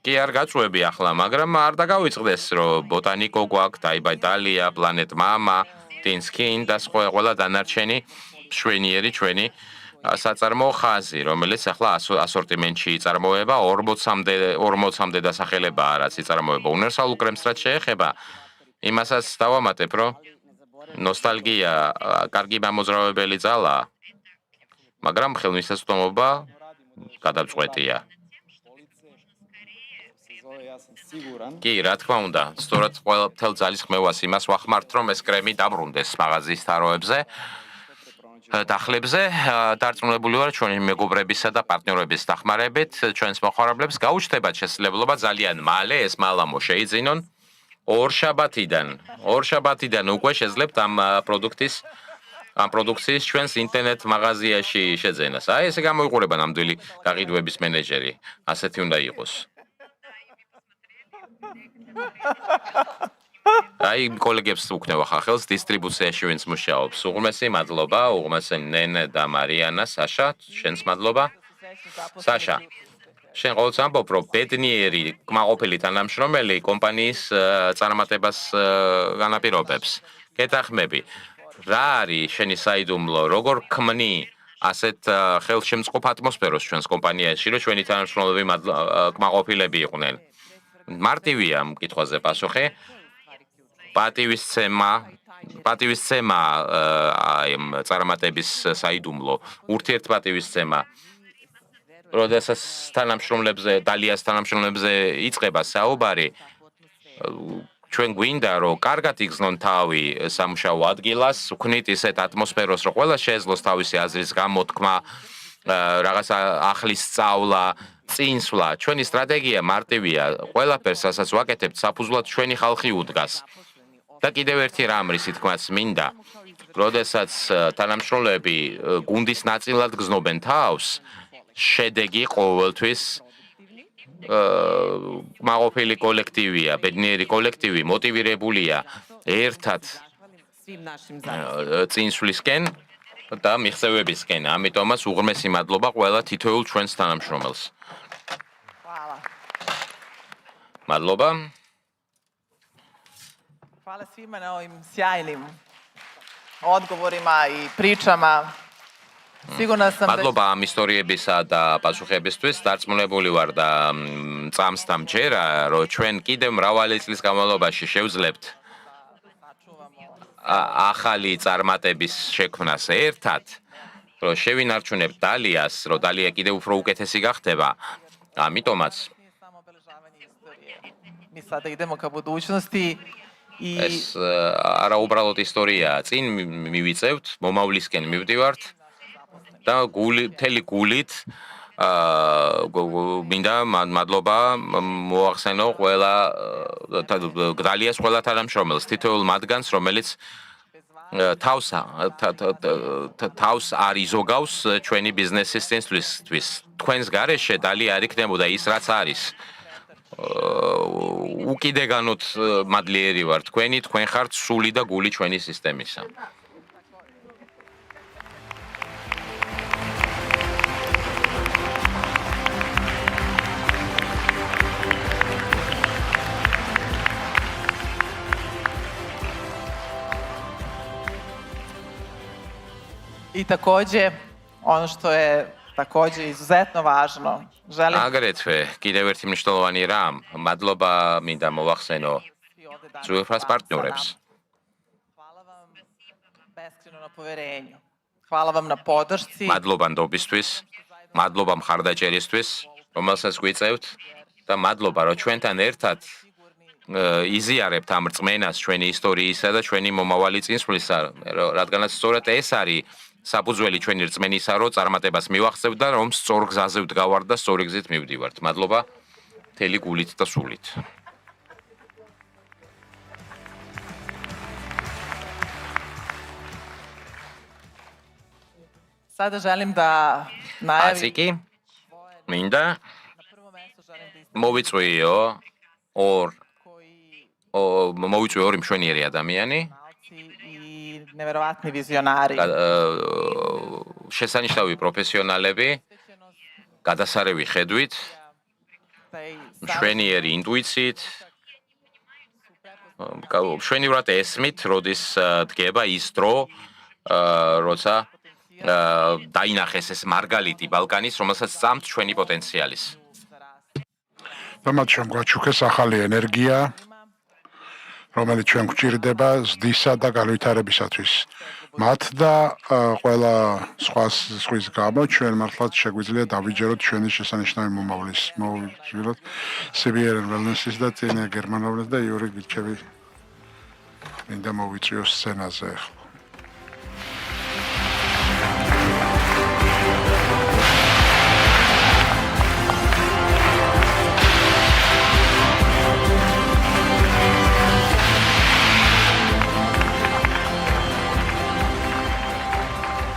კი არ გაწვევები ახლა, მაგრამ არ დაგავიწყდეს, რომ ბოტანიკო გვაქვს, დაიბადა დალია, პლანეტ მამა, ტინსკინ და ყველა დანარჩენი მშვენიერი ჩვენი საწარმოო ხაზი, რომელიც ახლა ასორტიმენტში იწარმოება 40-მდე დასახელებაა, რაც იწარმოება. უნივერსალურ კრემს რაც შეეხება, იმასაც დავამატებ, რომ ნოსტალგია კარგი მამოძრავებელი ძალაა, მაგრამ ხელმისაწვდომობა გადამწყვეტია. კი, რა თქმა უნდა, სწორად მთელ ძალისხმევას იმას ვახმართ, რომ ეს კრემი დაბრუნდეს მაღაზიის თაროებზე. დახლებზე დარწმუნებული ვარ ჩვენი მეგობრებისა და პარტნიორების დახმარებით ჩვენს მოხმარებლებს გაუჩნდებათ შესაძლებლობა ძალიან მალე ეს მალამო შეიძინონ ორ შაბათიდან უკვე შეძლებთ ამ პროდუქციის ჩვენს ინტერნეტ მაღაზიაში შეძენას. აი ესე გამოიყურება ნამდვილი გაყიდვების მენეჯერი, ასეთი უნდა იყოს. აი კოლეგებს უქნევ ახალს დისტრიბუციაში ვინც მუშაობს. უღრმესი მადლობა, უღრმესი ნენე და მარიანა, საშა, შენს მადლობა. საშა, შენ ყოველთვის ამბობ, რომ ბედნიერი კმაყოფილი თანამშრომელი კომპანიის წარმატებას განაპირობებს. გეთახმები, რა არის შენი საიდუმლო, როგორ ქმნი ასეთ ხელშემწყობ ატმოსფეროს ჩვენს კომპანიაში, რომ ჩვენი თანამშრომლები კმაყოფილები იყვნენ. მარტივია ამ კითხვაზე პასუხი. პატივისცემა აი წარმატების საიდუმლო, ურთიერთპატივისცემა. როდესაც დალიას თანამშრომლებზე იწყება საუბარი, ჩვენ გვინდა რომ კარგად იგრძნონ თავი სამუშაო ადგილას, ვქნით ისეთ ატმოსფეროს, რომ ყველა შეეძლოს თავისი აზრის გამოთქმა, რაღაცა ახლის სწავლა, წინსვლა. ჩვენი სტრატეგია მარტივია, ყველაფერს რასაც ვაკეთებთ, საფუძვლად ჩვენი ხალხი უდგას. და კიდევ ერთი რამ რისი თქმაც მინდა, როდესაც თანამშრომლები გუნდის ნაწილად გრძნობენ თავს, შედეგი ყოველთვის კმაყოფილი კოლექტივია, ბედნიერი კოლექტივი, მოტივირებულია ერთად წინსვლისკენ და მიღწევებისკენ. ამიტომაც უღრმესი მადლობა ყველა თითოეულ ჩვენს თანამშრომელს. მადლობა.
Hvala svima na ovim sjajnim odgovorima i pričama. Sigurna sam da
მადლობა ამ ისტორიებისა და პასუხებისთვის. დარწმუნებული ვარ და წამს დამჯერა, რომ ჩვენ კიდევ მრავალი წლის განმავლობაში შევძლებთ ახალი წარმატების შექმნას ერთად, რომ შევინარჩუნებთ დალიას, რომ დალია კიდევ უფრო უკეთესი გახდება. ამიტომაც
mi sada idemo ka budućnosti i
ეს არა უბრალოდ ისტორიაა. წინ მივიწევთ, მომავლისკენ მივდივართ და მთელი გულით მინდა მადლობა მოახსენო ყველა დალიას ყველა თანამშრომელს, თითოეულ მათგანს, რომელიც თავს არ იზოგავს ჩვენი ბიზნესის წინსვლისთვის. თქვენს გარეშე დალია არ იქნებოდა ის, რაც არის. უკიდეგანოთ მადლიერი ვარ თქვენ ხართ სული და გული ჩვენი სისტემისა.
I takođe, ono što je takođe izuzetno važno, želim
აგრეთვე კიდევ ერთი მნიშვნელოვანი რამ, მადლობა მინდა მოვახსენო ძვირფას პარტნიორებს.
hvala vam beskrajno na poverenju. Hvala vam na podršci.
მადლობა ნდობისთვის, მადლობა მხარდაჭერისთვის, რომელსაც გვიწევთ და მადლობა, რომ ჩვენთან ერთად იზიარებთ ამ რწმენას ჩვენი ისტორიისა და ჩვენი მომავალი წინსვლისა, რადგანაც სწორედ ეს არის საფუძველი ჩვენი რწმენისა, რომ წარმატებას მივახცევთ და რომ სწორ გზაზე ვდგავართ და სწორი გზით მივდივართ. მადლობა მთელი გულით და სულით.
Sada želim da najavim
აციკი მინდა
na prvo mesto želim da
მოვიწვიო ორი მშვენიერი ადამიანი,
i neverovatni vizionari.
შესანიშნავი პროფესიონალები, გადასარევი ხედვით, მშვენიერი ინტუიციით, მშვენივრად ესმით, როდის დგება ის დრო, როცა დაინახეს ეს მარგალიტი ბალკანის, რომელსაც წამთ ჩვენი პოტენციალის.
და მათ შენ გვაჩუქეს ახალი ენერგია, რომელიც ჩვენ გვჭირდება ზრდისა და განვითარებისათვის. მათ და ყველა სხვის გამო ჩვენ მართლაც შეგვიძლია დავიჯეროთ ჩვენი შესანიშნავი მომავლის. მოვიძილოთ CBRN Wellness-ის და წინა გერმანულს და იური გიჩევი მინდა მოვიწვიო სცენაზე.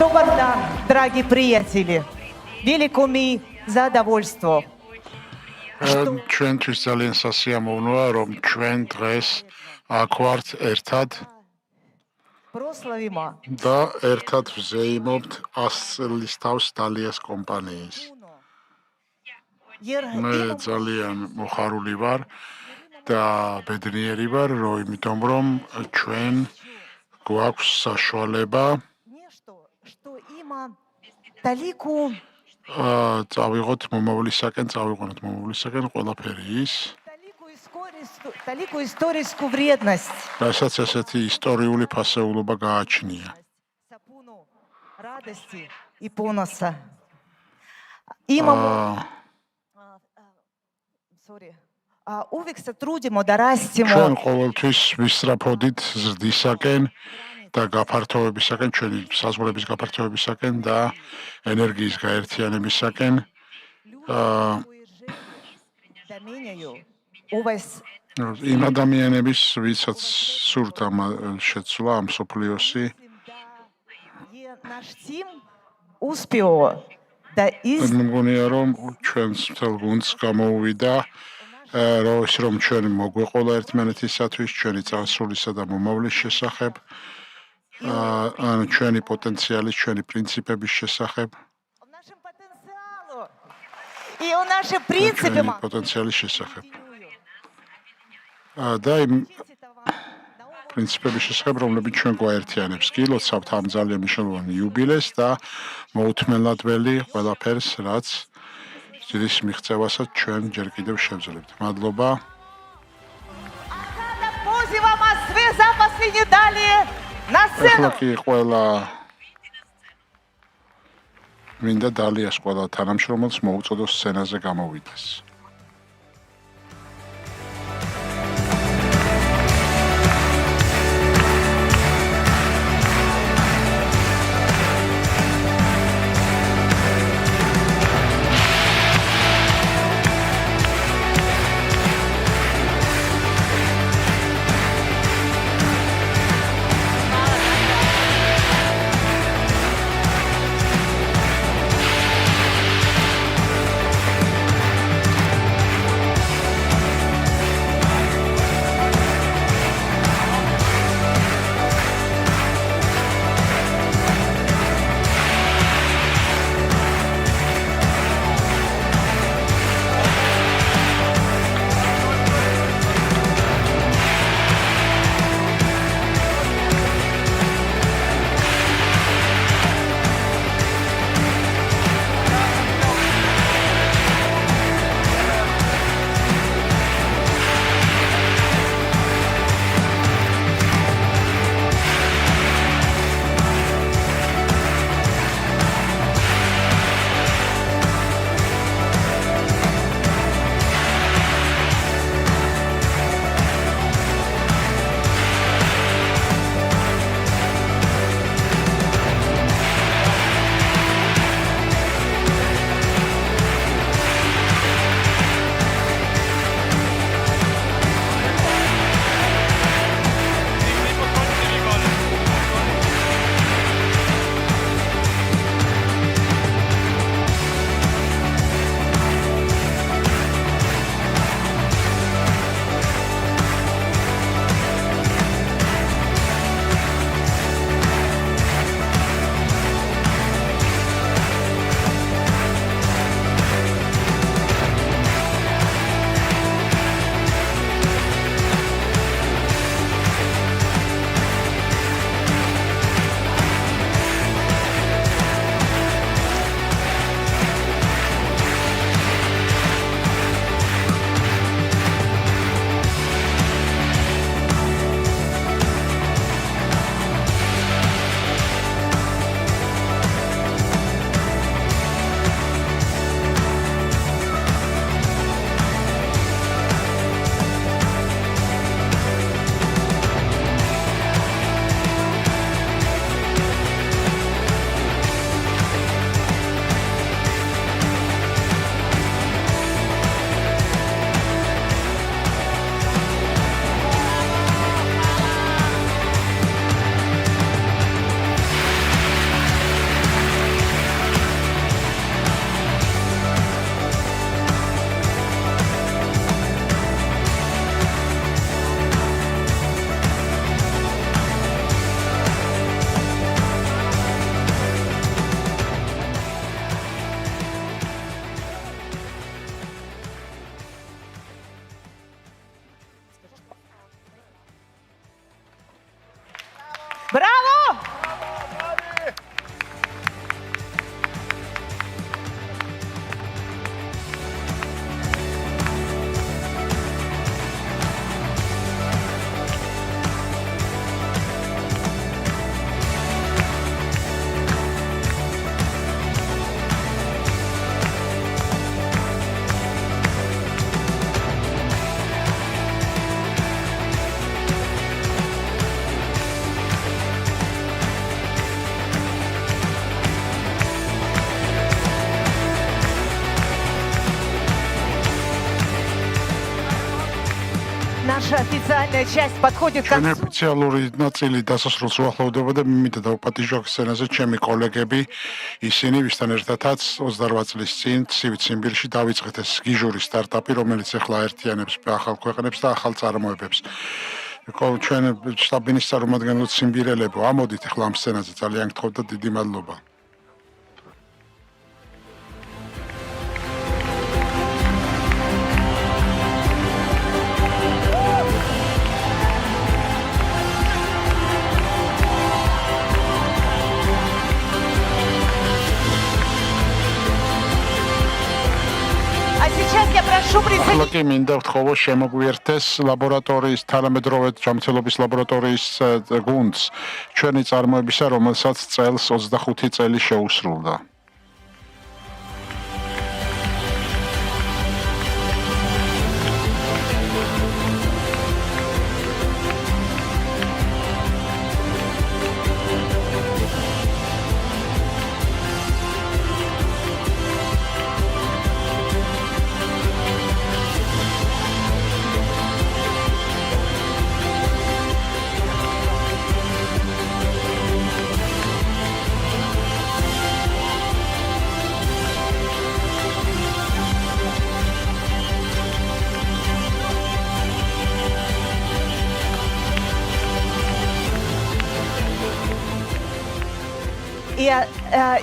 Добър ден, драги приятели. Велико ми задоволство.
ჩვენთვის ძალიან სასიამოვნოა, რომ ჩვენ დღეს აქ ვართ ერთად
Прославимо
და ერთად ვზეიმობთ 100 წლის თავს დალიას კომპანიის. მე ძალიან მოხარული ვარ და ბედნიერი ვარ, იმიტომ რომ ჩვენ გვაქვს საშუალება წავიღოთ მომავლისაკენ, წავიყვანოთ მომავლისაკენ ყველაფერი ის,
далекую историческую вредность.
რასაც ესეთი ისტორიული ფასეულობა გააჩნია.
Сапуну радости и бонуса. Имamo uvijek trudimo da rastimo.
ჩვენ ყოველთვის ვისწრაფოდით ზრდისაკენ და გაფართოებისაკენ, ჩვენი საზღვრების გაფართოებისაკენ და ენერგიის გაერთიანებისაკენ. იმ ადამიანების, ვისაც სურთ ამ შეცვლა, ამ სოფლიოსი,
Наш тим успел да из
მგონია რომ ჩვენს მთელ გუნდს გამოუვიდა რომ ჩვენ მოგვეყოლა ერთმანეთისათვის ჩვენი წარსულისა და მომავლის შესახებ, ანუ ჩვენი პოტენციალის, ჩვენი პრინციპების შესახებ.
нашем потенциалу и о наши принципы.
პოტენციალის შესახებ. და იმ პრინციპების შესახებ, რომლებიც ჩვენ გვაერთიანებს. გილოცავთ ამ ძალიან მნიშვნელოვან იუბილეს და მოუთმენლადველი ყველაფერს, რაც რის მიღწევასაც ჩვენ ჯერ კიდევ შევძლებთ. მადლობა.
Позива Москвы запасы не дали на сцену.
ახლა კი ყველა მინდა დალიას ყველა თანამშრომელს მოუწოდოს სცენაზე გამოვიდეს.
Браво! Наша официальная часть подходит к
ჩვენი
концу.
ოფიციალური ნაწილი დასასრულს უახლოვდება და მივიდა დავპატიჟო სცენაზე ჩემი კოლეგები, ისინი ვისთან ერთადაც 28 წლის წინ ცივით ციმბირში დავიწყეთ ეს გიჟური სტარტაპი, რომელიც ახლა ერთიანებს ახალ ქვეყნებს და ახალ წარმოებებს. ჩვენ შტაბინის წარმომადგენლ ციმბირელებო, ამოდით ახლა ამ სცენაზე, ძალიან გთხოვთ და დიდი მადლობა.
А сейчас я прошу
ახლა
присоединиться.
კი მინდა ვთხოვო შემოგვიერთეს ლაბორატორიის თანამედროვე ჯანმრთელობის ლაბორატორიის გუნდს ჩვენი წარმოებისა, რომელსაც წელს 25 წელი შეუსრულდა.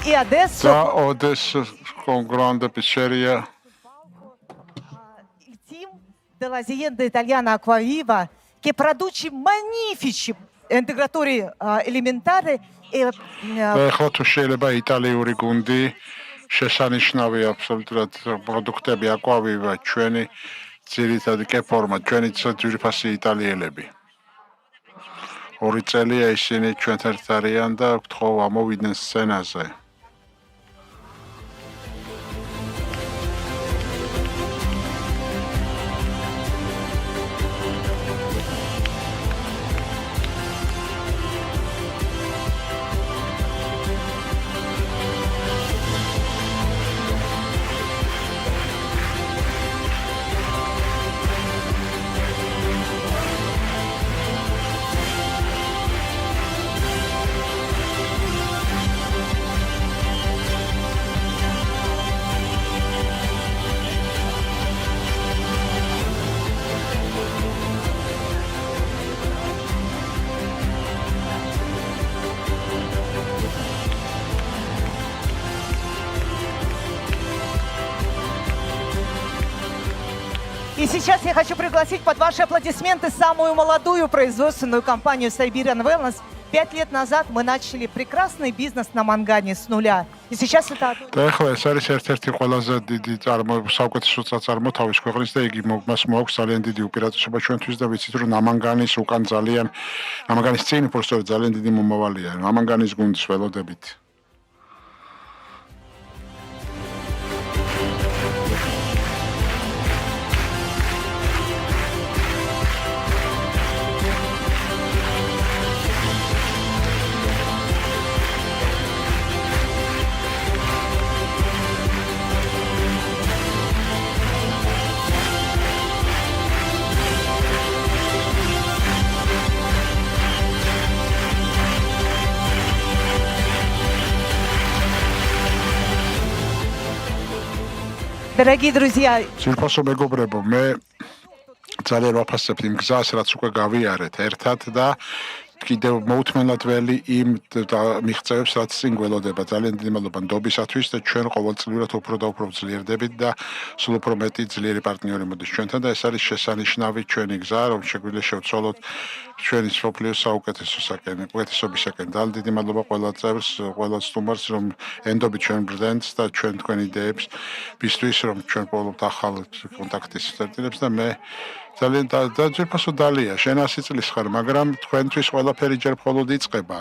И Одессу.
და Odessa Grande Pizzeria
Il team dell'azienda italiana Acquaviva che produce magnifici integratori alimentari e
ახლა თუ შეიძლება იტალიური გუნდი შესანიშნავი აბსოლუტურად პროდუქტები აკვავივა ჩვენი ძირითადი კეფორმა, ჩვენი ძვირფასი იტალიელები. 2 წელია ისინი ჩვენთან ერთად არიან და გთხოვ ამოვიდნენ სცენაზე.
И сейчас я хочу пригласить под ваши аплодисменты самую молодую производственную компанию Siberian Wellness. 5 лет назад мы начали прекрасный бизнес на мангане с нуля. И сейчас это...
და ახლა ეს არის ერთ-ერთი ყველაზე დიდი საუკეთესო საწარმო თავის ქვეყნის და იგი მას მოაქვს ძალიან დიდი უპირატესობა ჩვენთვის და ვიცით რომ ნამანგანის უკან ძალიან ნამანგანის წინ უბრალოდ ძალიან დიდი მომავალია. ნამანგანის გუნდის ველოდებით.
Дорогие друзья,
ძვირფასო მეგობრებო, მე ძალიან ვაფასებ იმ გზას, რაც უკვე გავიარეთ ერთად და კიდევ მოუთმენლად ველი იმ მიღწევებს, რაც წინ გველოდება. ძალიან დიდი მადლობა ნდობისათვის და ჩვენ ყოველწლიურად უფრო და უფრო ძლიერდებით და სულ უფრო მეტი ძლიერი პარტნიორი მოდის ჩვენთან და ეს არის შესანიშნავი ჩვენი გზა, რომ შეგვიძლია შევცვალოთ ჩვენი სოფლიოს უკეთესობისაკენ. ძალიან დიდი მადლობა ყველა წევრს, ყველა სტუმარს, რომ ენდობით ჩვენ ბრდენს და ჩვენ თქვენ იდეებს მისთვის, რომ ჩვენ პოულობთ ახალ კონტაქტის წერტილებს და მე ძალიან დაძვირფასო დალია, შენ 100 წლის ხარ, მაგრამ თქვენთვის ყველაფერი ჯერ მხოლოდ იწყება.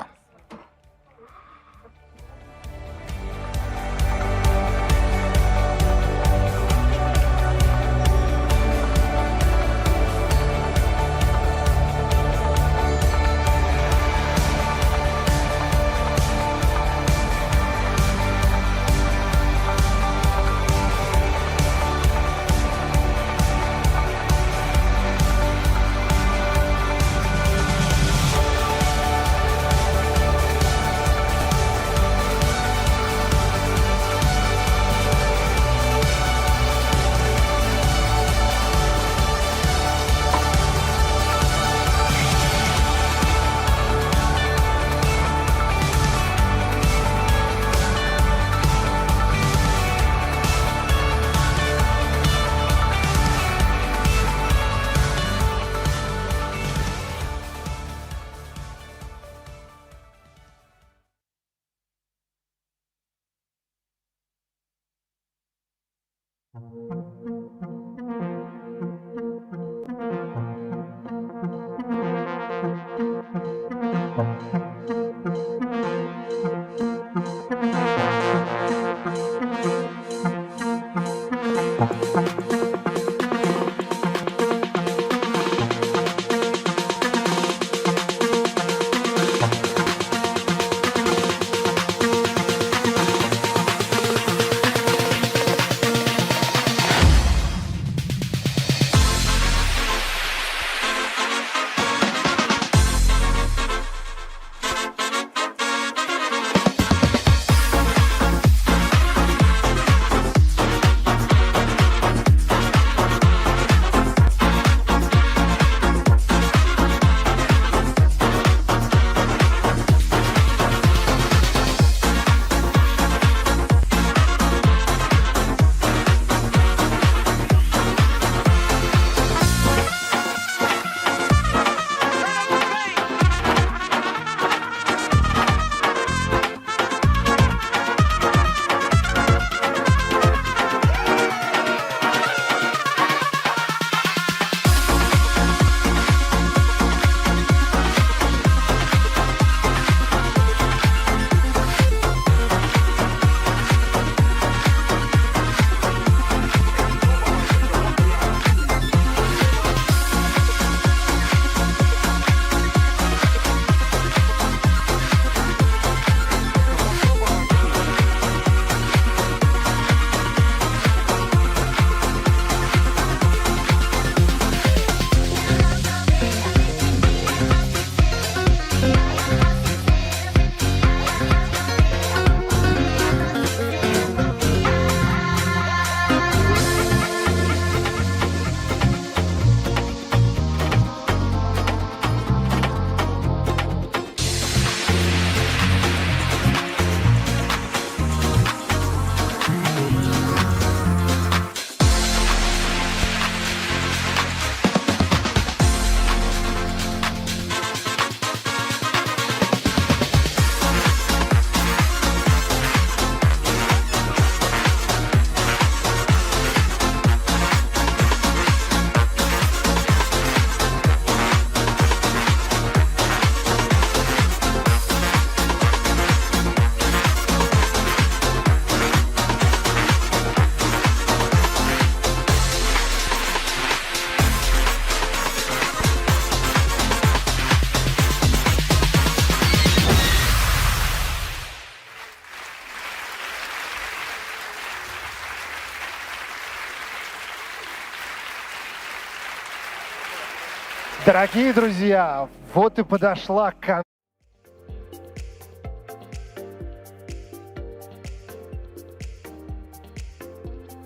Дорогие друзья, вот и подошла к